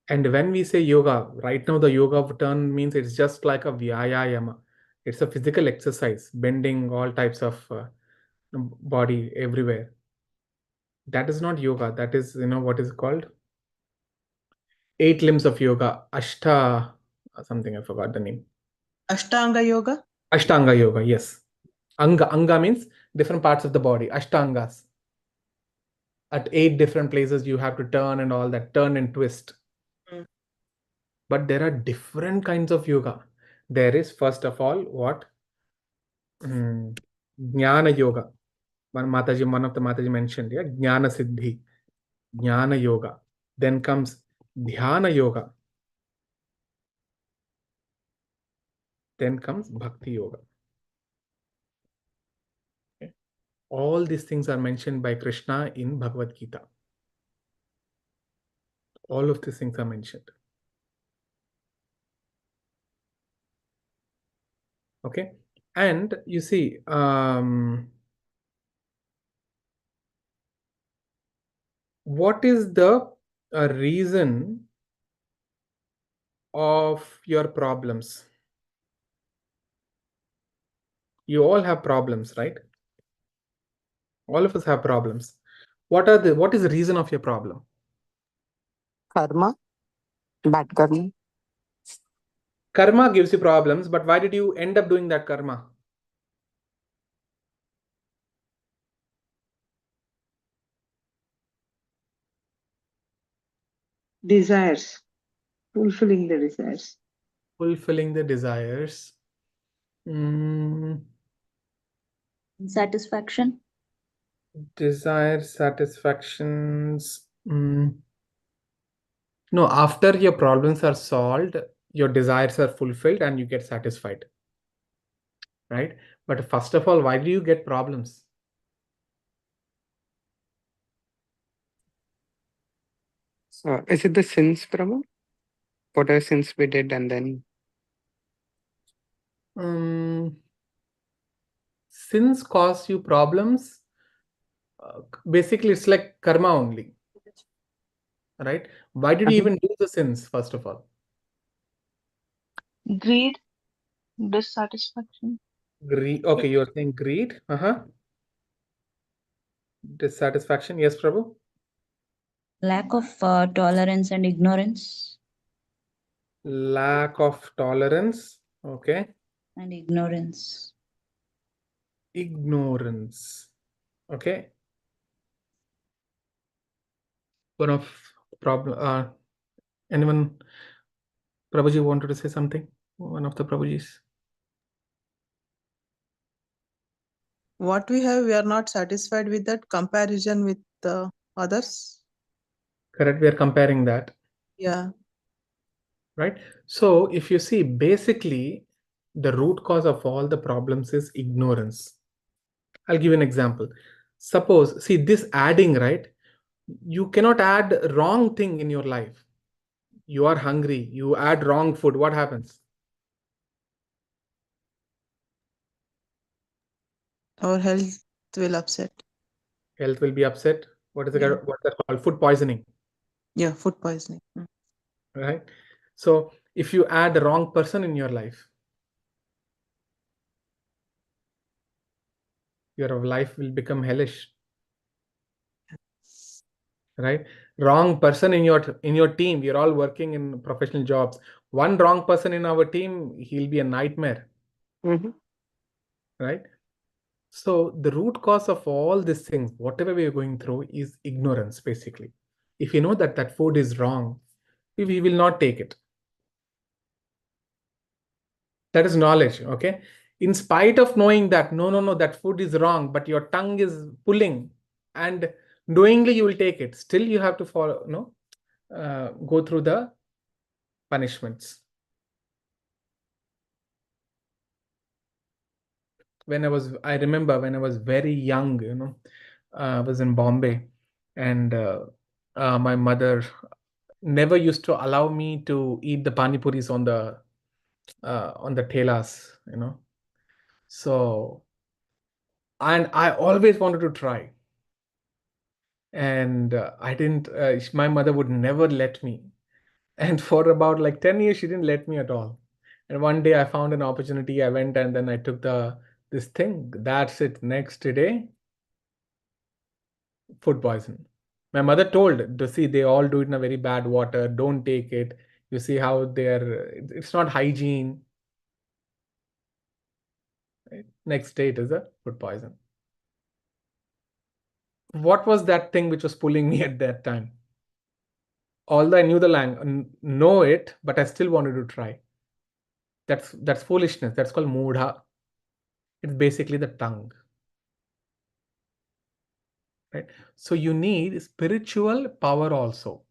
And when we say yoga, right now the yoga term means it's just like a vyayama. It's a physical exercise, bending all types of body everywhere. That is not yoga. That is, what is called? 8 limbs of yoga. Ashta, something, I forgot the name. Ashtanga yoga? Ashtanga yoga, yes. Anga means different parts of the body. Ashtangas. At 8 different places you have to turn and all that, turn and twist. But there are different kinds of yoga. There is, first of all, what? Jnana yoga. One of the Mataji mentioned, yeah, Jnana Siddhi, Jnana yoga. Then comes Dhyana yoga. Then comes Bhakti yoga. Okay. All these things are mentioned by Krishna in Bhagavad Gita. All of these things are mentioned. Okay. And you see, what is the reason of your problems? You all have problems, right? All of us have problems. What is the reason of your problem? Karma, bad karma. Karma gives you problems, but why did you end up doing that karma? Desires. Fulfilling the desires. Fulfilling the desires. Satisfaction. Desire, satisfactions. No, after your problems are solved, your desires are fulfilled and you get satisfied. Right? But first of all, why do you get problems? So is it the sins, Prabhu? What are sins we did and then? Sins cause you problems. Basically, it's like karma only. Right? Why did you even do the sins, first of all? Greed, dissatisfaction. Greed. Okay, you're saying greed. Dissatisfaction. Yes, Prabhu. Lack of tolerance and ignorance. Lack of tolerance. Okay. And ignorance. Ignorance. Okay. One of problem. Anyone? Prabhuji wanted to say something. One of the Prabhujis. What we have, we are not satisfied with that comparison with others. Correct. We are comparing that, Yeah. right? So if you see, basically, the root cause of all the problems is ignorance. I'll give you an example. Suppose, see this adding, right? You cannot add wrong thing in your life. You are hungry, you add wrong food, what happens? Our health will upset. Health will be upset. What is Yeah. what's that called? Food poisoning, Yeah, food poisoning. right? So if you add the wrong person in your life, your life will become hellish, right? Wrong person in your team, we're all working in professional jobs. One wrong person in our team, he'll be a nightmare, right? So the root cause of all these things, whatever we are going through, is ignorance, basically. If you know that that food is wrong, we will not take it. That is knowledge, okay? In spite of knowing that, no, that food is wrong, but your tongue is pulling, and knowingly you will take it. Still, you have to follow, go through the punishments. I remember when I was very young, I was in Bombay, and my mother never used to allow me to eat the pani puris on the telas, So, and I always wanted to try, and I didn't. My mother would never let me, and for about like 10 years, she didn't let me at all. And one day, I found an opportunity. I went and then I took this thing. That's it. Next day, food poison. My mother told to see they all do it in a very bad water. Don't take it. You see how it's not hygiene. Right? Next day it is a food poison. What was that thing which was pulling me at that time? Although I knew the language, know it, but I still wanted to try. That's foolishness. That's called mudha. It's basically the tongue. Right? So you need spiritual power also.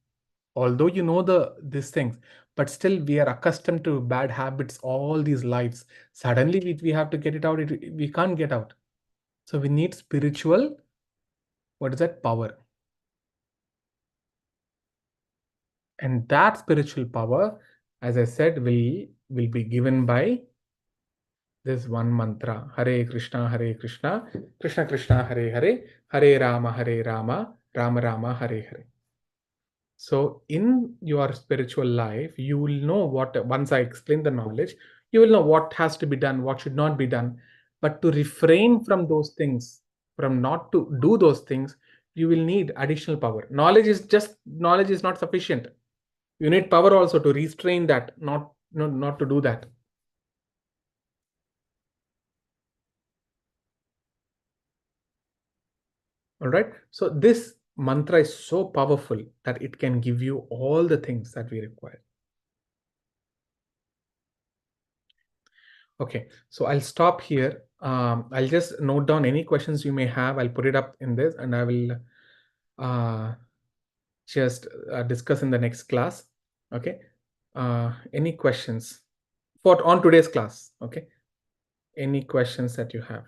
Although you know these things, but still we are accustomed to bad habits all these lives. Suddenly we have to get it out. We can't get out. So we need spiritual, what is that, power? And that spiritual power, as I said, will be given by this one mantra: Hare Krishna, Krishna Krishna, Hare Rama, Rama Rama, Hare Hare. So in your spiritual life, you will know once I explain the knowledge, you will know what has to be done, what should not be done. But to refrain from those things, from not to do those things, you will need additional power. Knowledge is not sufficient. You need power also to restrain that, not to do that. All right. So this mantra is so powerful that it can give you all the things that we require. Okay, so I'll stop here. I'll just note down any questions you may have. I'll put it up in this, and I will just discuss in the next class. Okay. Any questions on today's class? Okay. Any questions that you have?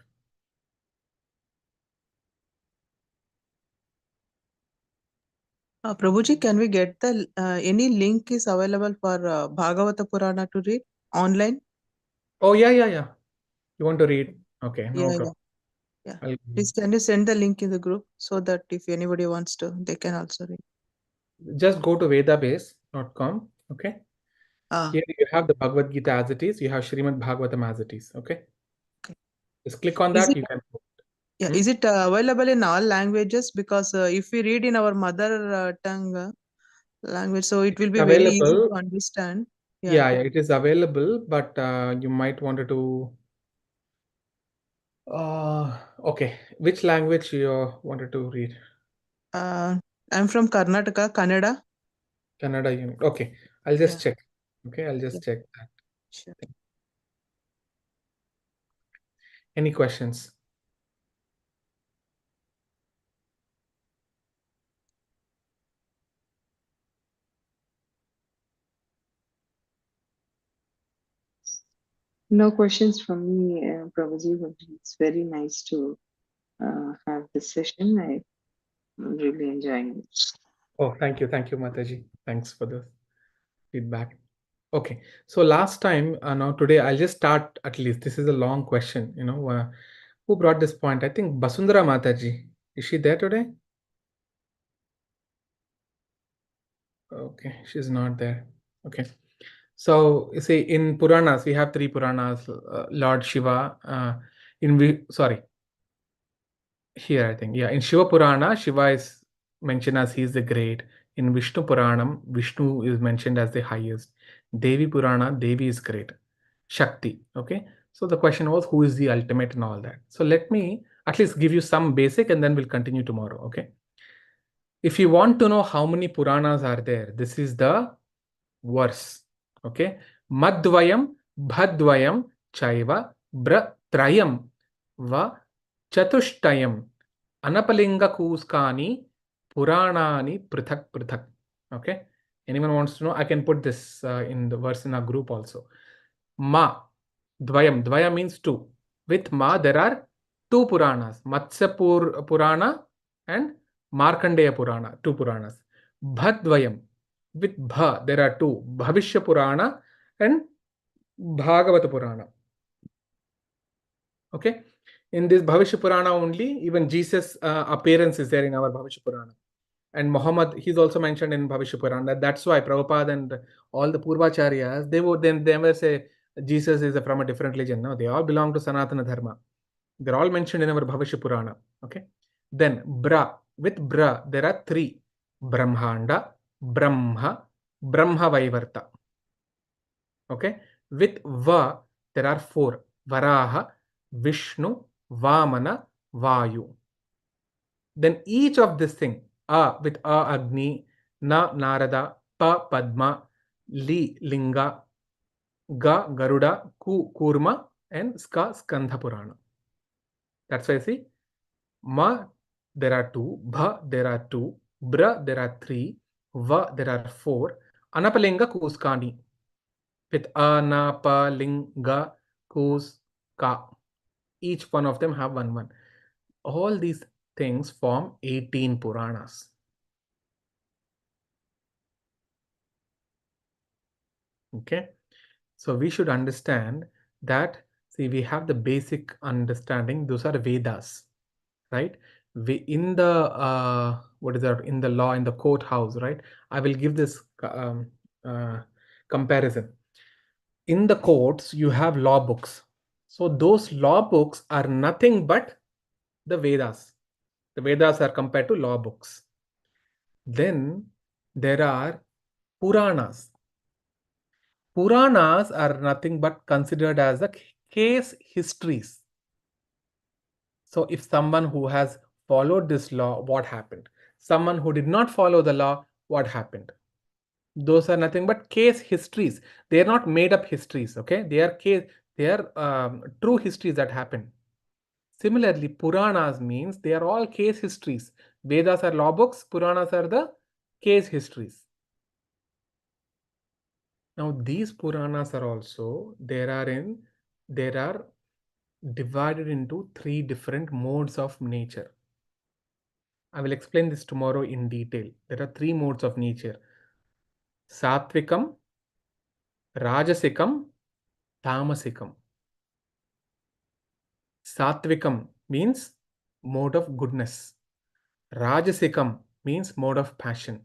Prabhuji, can we get the any link is available for Bhagavata Purana to read online? Oh, yeah. You want to read? Okay, no Yeah, problem. yeah. I'll Please, can you send the link in the group so that if anybody wants to, they can also read. just go to vedabase.com. Okay. Here you have the Bhagavad Gita as it is. You have Srimad Bhagavatam as it is. Okay. Okay. Just click on Is that. it, You can. yeah, is it available in all languages? Because if we read in our mother tongue language, so it will be very easy Available. to understand. Yeah, it is available, but you might want to. Okay, which language you wanted to read? I'm from Karnataka, Kannada. Kannada unit. Okay, I'll just Yeah. check. Okay, I'll just check that. Sure. Any questions? No questions from me, Prabhuji, but it's very nice to have this session. I'm really enjoying it. Oh, thank you, Mataji. Thanks for the feedback. Okay, so last time, now today I'll just start at least. This is a long question, who brought this point? I think Basundara Mataji. Is she there today? Okay, she's not there. Okay. So you see, in Puranas, we have three Puranas. Lord Shiva, here I think, yeah, in Shiva Purana, Shiva is mentioned as he is the great. In Vishnu Puranam, Vishnu is mentioned as the highest. Devi Purana, Devi is great. Shakti. Okay. So the question was, who is the ultimate and all that. So let me at least give you some basic and then we'll continue tomorrow. Okay. If you want to know how many Puranas are there, this is the verse. Okay. Madvayam, Bhadvayam, Chaiva, Trayam, Va, Chatushtayam, Anapalinga Kuskani, Puranani, Prithak Prithak. Okay. Anyone wants to know? I can put this in the verse in our group also. Ma, Dvayam. Dvayam means two. With Ma, there are two Puranas. Matsya Purana and Markandeya Purana. Two Puranas. Bhadvayam. With Bha, there are two. Bhavishya Purana and Bhagavata Purana. Okay. In this Bhavishya Purana only, even Jesus' appearance is there in our Bhavishya Purana. And Muhammad, he's also mentioned in Bhavishya Purana. That's why Prabhupada and all the Purvacharyas, they would then never say Jesus is from a different religion. No, they all belong to Sanatana Dharma. They're all mentioned in our Bhavishya Purana. Okay. Then Bra. With Bra, there are three. Brahmanda, Brahma, Brahma Vaivarta. Okay. With Va, there are four. Varaha, Vishnu, Vamana, Vayu. Then each of this thing, A with A Agni, Na Narada, Pa Padma, Li Linga, Ga Garuda, Ku Kurma, and Ska Skandha Purana. That's why I see Ma there are two, Bha there are two, Bra there are three, Va there are four, Anapalinga Kuskani with Anapalinga Kuska. Each one of them have one. All these things form 18 Puranas. Okay, so we should understand that, see, we have the basic understanding. Those are Vedas, right? We in the what is that, in the law, in the courthouse, right? I will give this comparison. In the courts, you have law books. So those law books are nothing but the Vedas. The Vedas are compared to law books. Then there are Puranas. Puranas are nothing but considered as the case histories. So if someone who has followed this law, what happened? Someone who did not follow the law, what happened? Those are nothing but case histories. They are not made up histories. Okay, they are true histories that happen. Similarly, Puranas means they are all case histories. Vedas are law books. Puranas are the case histories. Now these Puranas are also, there are divided into three different modes of nature. I will explain this tomorrow in detail. There are three modes of nature: Satvikam, Rajasikam, Tamasikam. Satvikam means mode of goodness. Rajasikam means mode of passion.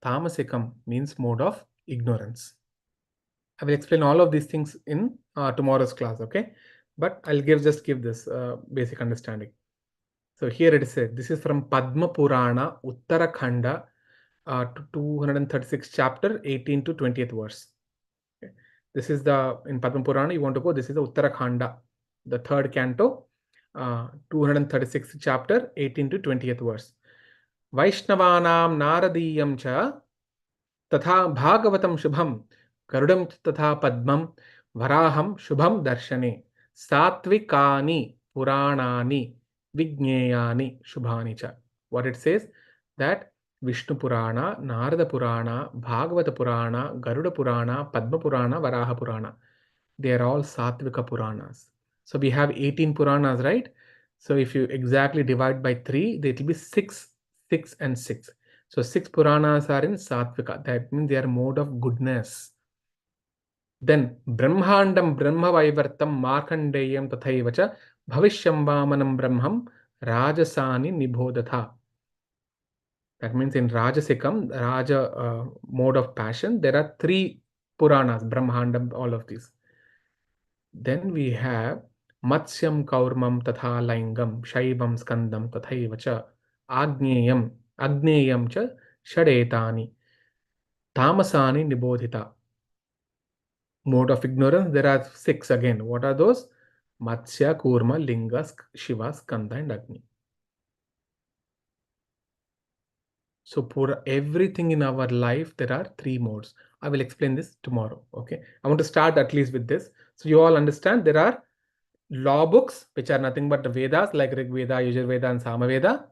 Tamasikam means mode of ignorance. I will explain all of these things in tomorrow's class, okay? But I'll just give this basic understanding. So here it is said, this is from Padma Purana, Uttarakhanda, 236 chapter, 18 to 20th verse. Okay. This is in Padma Purana, you want to go, this is the Uttarakhanda, the third canto, 236 chapter, 18 to 20th verse. Vaishnavanam Naradiyam cha तथा भागवतं शुभम गरुडं तथा पद्मं वराहं शुभम दर्शने सात्विकानि पुराणानि विज्ञेयानि शुभानि च. What it says that Vishnu Purana, Narada Purana, Bhagavata Purana, Garuda Purana, Padma Purana, Varaha Purana. They are all Satvika Puranas. So we have 18 Puranas, right? So if you exactly divide by 3, it will be 6, 6 and 6. So 6 Puranas are in Satvika. That means they are mode of goodness. Then Brahmandam Brahmavaivartam Markandeyam Tathaivacha Bhavishyam Vamanam Brahmam Rajasani Nibodhatha. That means in Rajasikam, Raja mode of passion, there are 3 Puranas, Brahmandam, all of these. Then we have Matsyam Kaurmam Tatha Laingam Shaivam Skandam Tathaiva cha Agneyam cha Shadetani Tamasani Nibodhita. Mode of ignorance, there are 6 again. What are those? Matsya, Kurma, Linga, Shiva, Skanda and Agni. So for everything in our life, there are 3 modes. I will explain this tomorrow. Okay. I want to start at least with this. So you all understand there are law books, which are nothing but the Vedas like Rig Veda, Yajurveda, and Samaveda.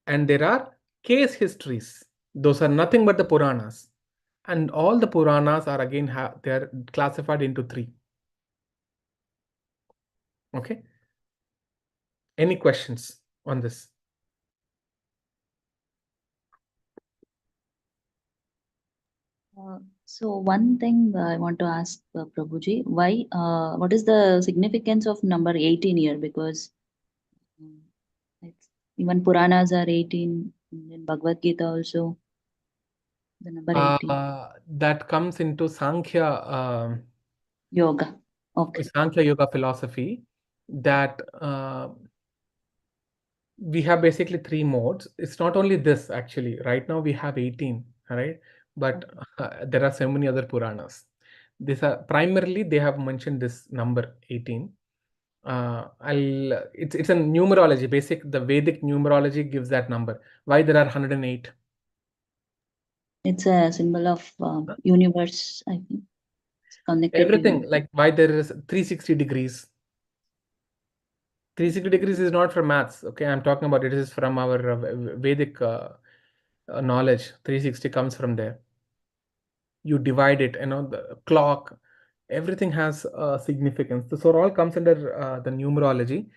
And there are case histories. Those are nothing but the Puranas. And all the Puranas are again, they are classified into 3. Okay. Any questions on this? So one thing I want to ask Prabhuji, why? What is the significance of number 18 here? Because even Puranas are 18, in Bhagavad Gita also the number 18. That comes into Yoga. Okay. Sankhya Yoga philosophy. That we have basically 3 modes. It's not only this actually. Right now we have 18, right? But there are so many other Puranas. These are primarily they have mentioned this number 18. It's a numerology. The Vedic numerology gives that number. Why there are 108? It's a symbol of universe, I think. It's connected Everything, to like why there is 360 degrees. 360 degrees is not from maths. Okay, I'm talking about it is from our Vedic knowledge. 360 comes from there. You divide it, the clock, everything has significance. So all comes under the numerology.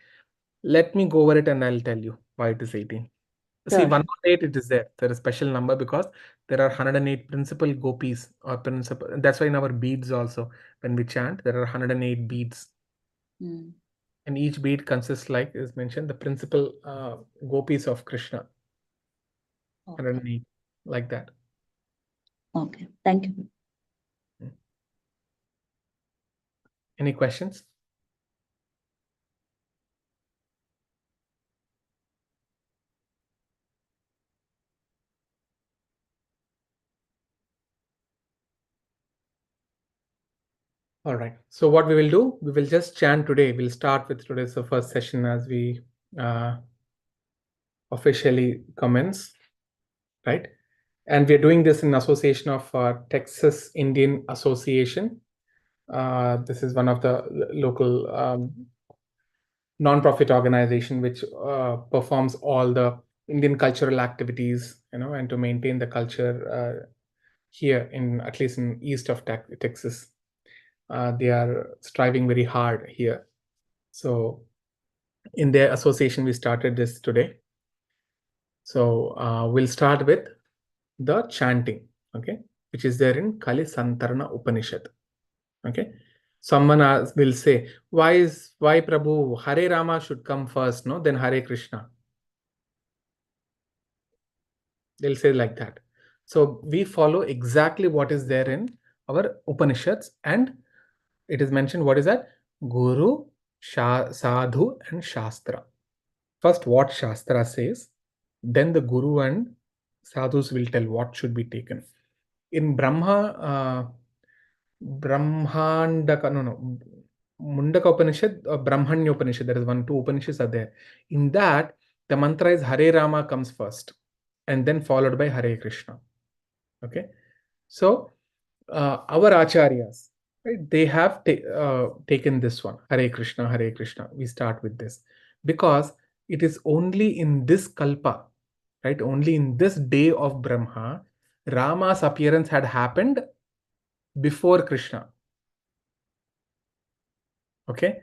Let me go over it and I'll tell you why it is 18. See, Sure. 108, it is there. There is a special number because there are 108 principal gopis or principal. That's why in our beads also, when we chant, there are 108 beads. And each bead consists, like is mentioned, the principal gopis of Krishna. 108, like that. Okay, thank you. Any questions? All right. So what we will do, we will just chant today. We'll start with today's the first session as we officially commence, right? And we're doing this in association of Texas Indian Association. This is one of the local non-profit organization which performs all the Indian cultural activities, and to maintain the culture here in at least in east of Texas. They are striving very hard here. So in their association, we started this today. So we'll start with the chanting, okay, which is there in Kali Santarana Upanishad. Okay. Someone will say, why Prabhu, Hare Rama should come first, no? Then Hare Krishna. They'll say like that. So we follow exactly what is there in our Upanishads, and it is mentioned what is that? Guru, Sadhu, and Shastra. First, what Shastra says, then the Guru and Sadhus will tell what should be taken. In Brahmandaka, Mundaka Upanishad or Brahmanya Upanishad, there is 2 Upanishads are there. In that, the mantra is Hare Rama comes first and then followed by Hare Krishna. Okay, so our acharyas, right, they have taken this one, Hare Krishna, Hare Krishna. We start with this because it is only in this kalpa, right, only in this day of Brahma, Rama's appearance had happened before Krishna. Okay,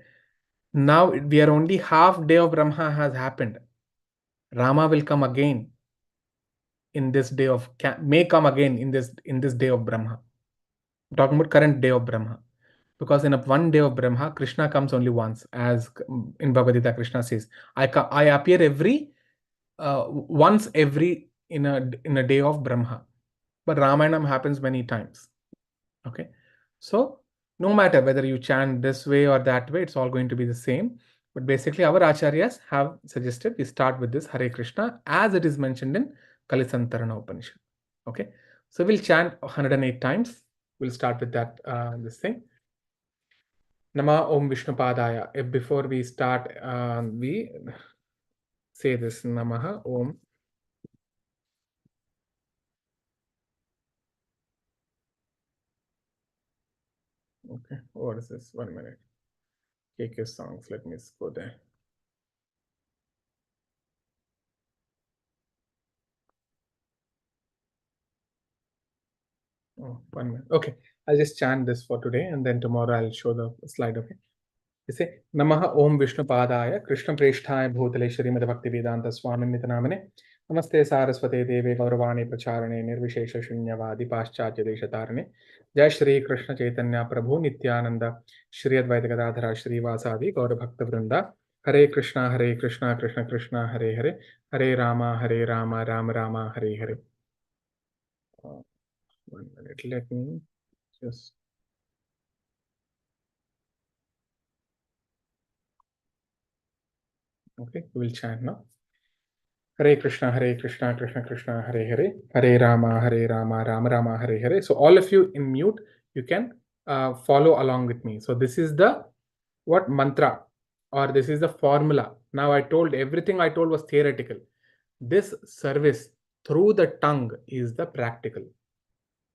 now we are only half day of Brahma has happened. Rama will come again in this day of, may come again in this day of Brahma. I'm talking about current day of Brahma, because in a one day of Brahma, Krishna comes only once, as in Bhagavad Gita, Krishna says, I appear once every in a day of Brahma, but Ramayana happens many times. Okay, so no matter whether you chant this way or that way, it's all going to be the same. But basically, our acharyas have suggested we start with this Hare Krishna as it is mentioned in Kalisantarana Upanishad. Okay, so we'll chant 108 times. We'll start with that, this thing. Nama Om Vishnupadaya. If before we start, we say this Namaha Om. Okay, what is this? 1 minute. KK songs. Let me go there. Oh, 1 minute. Okay, I'll just chant this for today, and then tomorrow I'll show the slide. Okay. You say Namaha Om Vishnupadaya Krishna Preshthaya Bhutale Shrimad Bhakti Vedanta Swami Nitanamane Namaste Saraswate Deve Gauravani Pracharane Nirvishesha Shunyavadi Paschatya Deshatarane Jai Shri Krishna Chaitanya Prabhu Nityananda Shri Advaita Gadadhara Shri Vasadi Gaura Bhakta Vrinda Hare Krishna Krishna Krishna Hare Hare Hare Rama Rama Rama Hare Hare. 1 minute, let me just. Okay, we will chant now. Hare Krishna Krishna Krishna Hare Hare Hare Rama Rama Rama Hare Hare. So all of you in mute, you can follow along with me. So this is the what mantra, or this is the formula. Now I told everything I told was theoretical. This service through the tongue is the practical.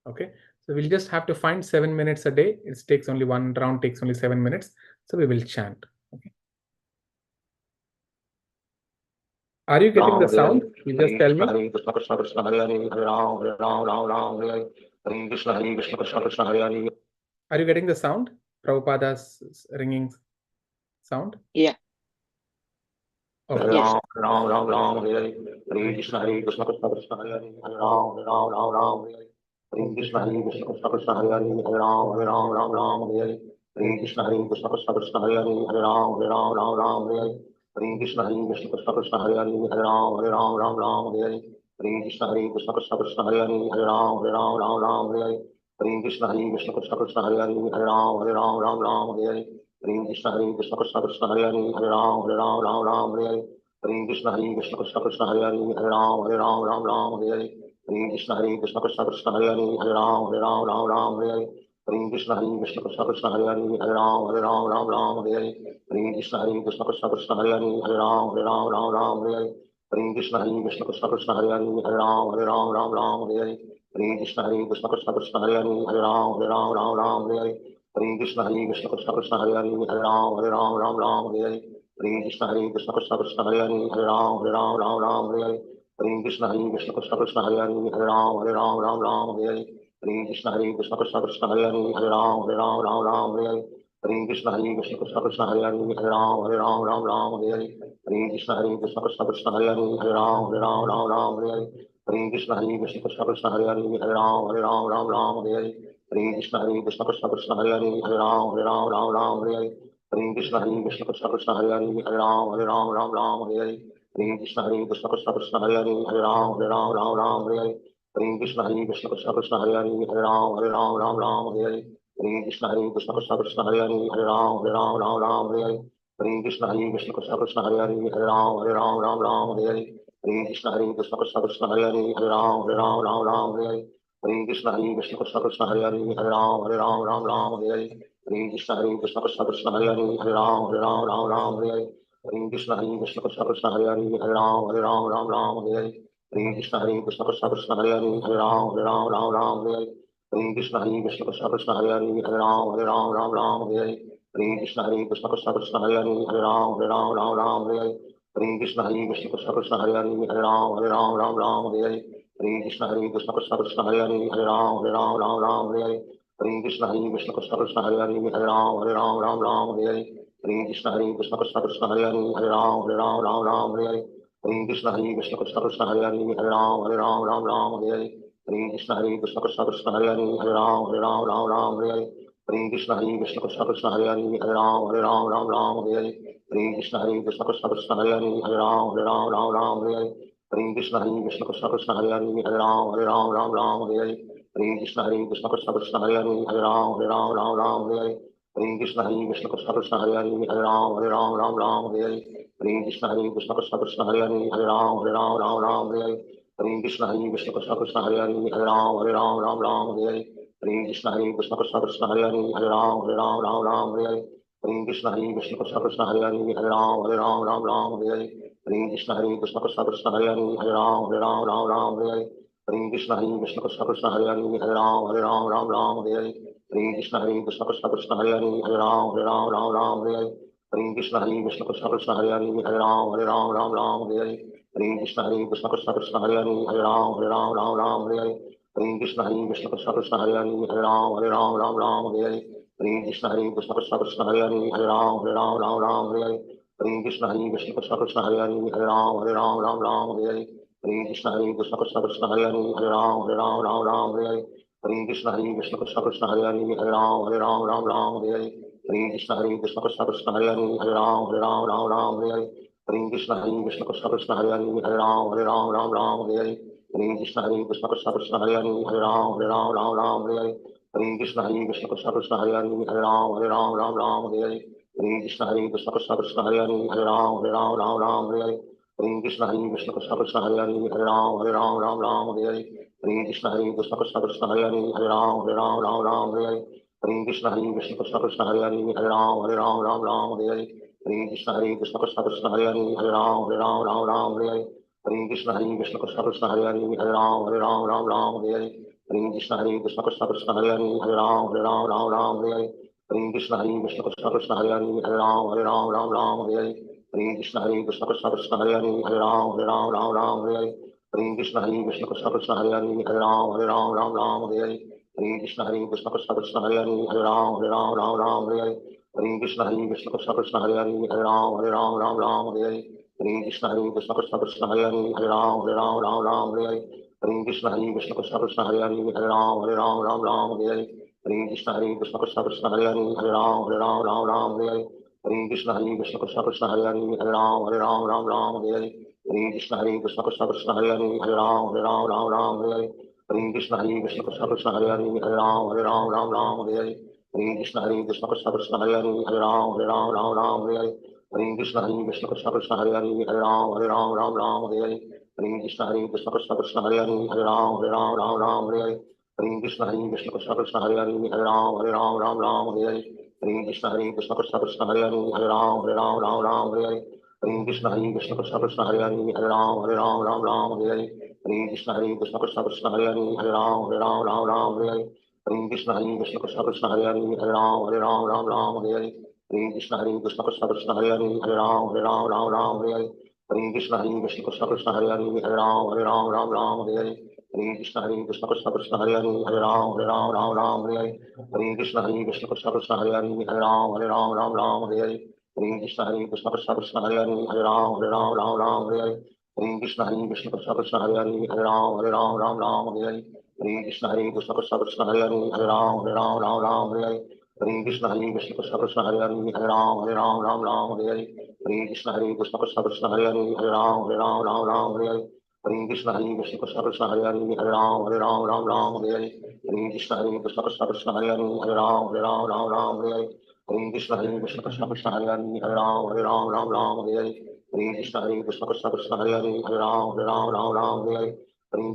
Okay, so we'll just have to find 7 minutes a day. It takes only one round, takes only 7 minutes. So we will chant. Okay. Are you getting the sound? You just tell me. Hare Krishna Krishna Krishna Hare Hare Hare Ram Hare Hare Hare Krishna Krishna Krishna Hare Hare. Are you getting the sound? Prabhupada's ringing sound? Yeah. Okay. Yes. Ram Hare Hare Hare Krishna Krishna Krishna Hare Hare Hare Ram Hare Hare Hare Krishna Krishna Krishna Hare Hare Hare Ram Hare Hare Hare Krishna Krishna Krishna Hare Hare Hare Ram Hare Hare Hare Krishna Krishna Krishna Hare Hare Hare Ram Hare Hare Hare Krishna Krishna Krishna Hare Hare Hare Ram Hare Hare Hare Krishna Krishna Krishna Hare Hare Hare Ram Hare Hare Hare Krishna Krishna Krishna Hare Hare Hare Ram Hare Hare Hare Krishna Krishna Krishna Hare Hare Hare Ram Hare Hare Hare Krishna Krishna Krishna Hare Hare Hare Ram Hare Hare Hare Krishna Krishna Krishna Hare Hare Hare Ram Hare Hare Hare Krishna Krishna Krishna Hare Hare Hare Ram Hare Hare Hare Krishna Krishna Krishna Hare Hare Hare Ram Hare Hare Hare Krishna Krishna Krishna Hare Hare Hare Ram Hare Hare Hare Krishna Krishna Krishna Hare Hare Hare Ram Hare Hare Hare Krishna Krishna Krishna Hare Hare Hare Ram Hare Hare Hare Krishna Krishna Krishna Hare Hare Hare Ram Hare Hare Hare Krishna Krishna Krishna Hare Hare Hare Ram Hare Hare Hare Krishna Krishna Krishna Hare Hare Hare Ram Hare Hare Hare Krishna Krishna Krishna Hare Hare Hare Ram Hare Hare Hare Krishna Krishna Krishna Hare Hare Hare Ram Hare Hare Hare Krishna Krishna Krishna Hare Hare Hare Ram Hare Hare Hare Krishna Krishna Krishna Hare Hare Hare Ram Hare Hare Hare Krishna Krishna Krishna Hare Hare Hare Ram Hare Hare Hare Krishna Krishna Krishna Hare Hare Hare Ram Hare Hare Hare Krishna Krishna Krishna Hare Hare Hare Ram Hare Hare Krishna Krishna Krishna Hare Hare Hare Ram Hare Hare Hare Krishna Krishna Krishna Hare Hare Hare Ram Hare Hare Krishna Krishna Krishna Hare Hare Hare Ram Hare Hare Krishna Krishna Krishna Hare Hare Hare Ram Hare Hare Hare Krishna Krishna Krishna Hare Hare Hare Ram Ram Hare Hare Hare Krishna Krishna Krishna Hare Hare Hare Ram Ram Hare Hare Hare Krishna Krishna Krishna Hare Hare Hare Ram Hare Hare Hare Krishna Krishna Krishna Hare Hare Hare Ram Hare Hare Hare Krishna Krishna Krishna Hare Hare Hare Ram Hare Hare Hare Krishna Krishna Krishna Hare Hare Hare Ram Hare Hare Hare Krishna Krishna Krishna Krishna Hare Hare Hare Ram Hare Hare Hare Krishna Krishna Krishna Krishna Hare Hare Hare Ram Hare Hare Hare Krishna Krishna Krishna Krishna Hare Hare Hare Ram Hare Hare Hare Krishna Krishna Krishna Krishna Hare Hare Hare Ram Hare Hare Hare Krishna Krishna Krishna Krishna Hare Hare Hare Ram Hare Hare Hare Krishna Krishna Krishna Krishna Hare Hare Hare Ram Hare Hare Hare Krishna Krishna Krishna Krishna Hare Hare Hare Ram Hare Hare Hare Krishna Krishna Krishna Krishna Hare Hare Hare Ram Hare Hare Hare Krishna Krishna Krishna Krishna Hare Hare Hare Ram Hare Hare Hare Krishna Krishna Krishna Krishna Hare Hare Hare Ram Hare Hare Hare Krishna Krishna Krishna Krishna Hare Hare Hare Ram Hare Hare Hare Krishna Krishna Krishna Krishna Hare Hare Hare Ram Hare Hare Hare Krishna Krishna Krishna Krishna Hare Hare Hare Ram Hare Hare Hare Krishna Krishna Krishna Krishna Hare Hare Hare Ram Hare Hare Hare Krishna Krishna Krishna Krishna Hare Hare Hare Ram Hare Hare Hare Krishna Krishna Krishna Krishna Hare Hare Hare Ram Hare Hare Hare Krishna Krishna Krishna Krishna Hare Hare Hare Ram Hare Hare Hare Krishna Krishna Krishna Krishna Hare Hare Hare Ram Hare Hare Hare Krishna Krishna Krishna Krishna Hare Hare Hare Ram Hare Hare Hare Krishna Krishna Krishna Krishna Hare Hare Hare Ram Hare Hare Hare Krishna Krishna Krishna Krishna Hare Hare Hare Ram Hare Hare Hare Krishna Krishna Krishna Krishna Hare Hare Hare Ram Hare Hare Hare Krishna Krishna Krishna Krishna Hare Hare Hare Ram Hare Hare Hare Krishna Krishna Krishna Krishna Hare Hare Hare Ram Hare Hare Krishna Krishna Krishna Krishna Hare Hare Hare Ram Hare Hare Krishna Krishna Krishna Krishna Hare Hare Hare Ram Hare Hare Krishna Krishna Krishna Krishna Hare Hare Hare Ram Hare Krishna Krishna Krishna Krishna Hare Hare Hare Ram Hare Krishna Krishna Krishna Krishna Hare Hare Hare Ram Hare Krishna Krishna Krishna Krishna Hare Hare Hare Ram Hare Krishna Krishna Krishna Krishna Hare Hare Hare Ram Hare Krishna Krishna Krishna Krishna Hare Hare Hare Ram Hare Krishna Krishna Krishna Krishna Hare Hare Hare Ram Hare Krishna Krishna Krishna Krishna Hare Hare Hare Ram Hare Krishna Krishna Krishna Krishna Hare Hare Hare Ram Hare Krishna Krishna Krishna Krishna Hare Hare Hare Ram Hare Krishna Krishna Krishna Krishna Hare Hare Hare Ram Hare Krishna Krishna Krishna Krishna Hare Hare Hare Ram Hare Krishna Krishna Krishna Krishna Hare Hare Hare Ram Hare Krishna Krishna Krishna Krishna Hare Hare Hare Ram Hare Krishna Krishna Krishna Krishna Hare Hare Hare Ram Hare Krishna Krishna Krishna Krishna Hare Hare Hare Ram Hare Krishna Krishna Krishna Krishna Hare Hare Hare Ram Hare Krishna Krishna Krishna Krishna Hare Hare Hare Ram Hare Krishna Krishna Krishna Krishna Hare Hare Hare Ram Hare Krishna Krishna Krishna Krishna Hare Hare Hare Ram Hare Krishna Krishna Krishna Krishna Hare Hare Hare Ram Hare Krishna Krishna Krishna Krishna Hare Hare Hare Ram Hare Krishna Krishna Krishna Krishna Hare Hare Hare Ram Hare Krishna Krishna Krishna Krishna Hare Hare Hare Ram Hare Krishna Krishna Krishna Krishna Hare Hare Hare Ram Hare Krishna Krishna Krishna Krishna Hare Hare Hare Ram Hare Krishna Krishna Krishna Krishna Hare Hare Hare Ram Hare Krishna Krishna Krishna Krishna Hare Hare Hare Ram Hare Krishna Krishna Krishna Krishna Hare Hare Hare Ram Hare Krishna Krishna Krishna Krishna Hare Hare Hare Ram Hare Krishna Krishna Krishna Krishna Hare Hare Hare Ram Hare Krishna Krishna Krishna Krishna Hare Hare Hare Ram Hare Krishna Krishna Krishna Krishna Hare Hare Hare Ram Hare Krishna Krishna Krishna Krishna Hare Hare Hare Ram Hare Krishna Krishna Krishna Krishna Hare Hare Hare Ram Hare Krishna Krishna Krishna Krishna Hare Hare Hare Ram Hare Krishna Krishna Krishna Krishna Hare Hare Hare Ram Hare Krishna Krishna Krishna Krishna Hare Hare Hare Ram Hare Krishna Krishna Krishna Krishna Hare Hare Hare Ram Hare Krishna Krishna Krishna Krishna Hare Hare Hare Ram Hare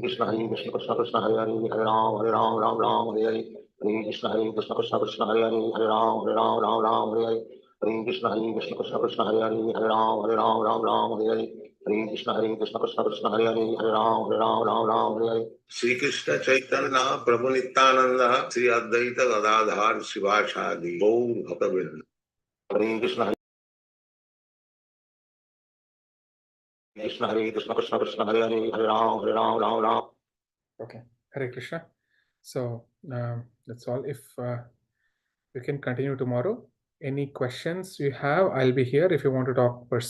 Krishna Krishna Krishna Krishna Hare Hare Hare Ram Hare Krishna Krishna Krishna Krishna Hare Hare Hare Ram Hare Hare Krishna Krishna Krishna Hare Hare Hare Ram Ram Hare Hare Hare Krishna Krishna Krishna Hare Hare Hare Ram Ram Hare Hare Sri Krishna Chaitanya Prabhu Nityananda Sri Advaita Gadadhar Sivasadi Gaur Bhaktavind Hare Krishna Krishna Krishna Krishna Hare Hare Hare Ram. Okay, Hare Krishna. So that's all. If we can continue tomorrow. Any questions you have, I'll be here if you want to talk personally.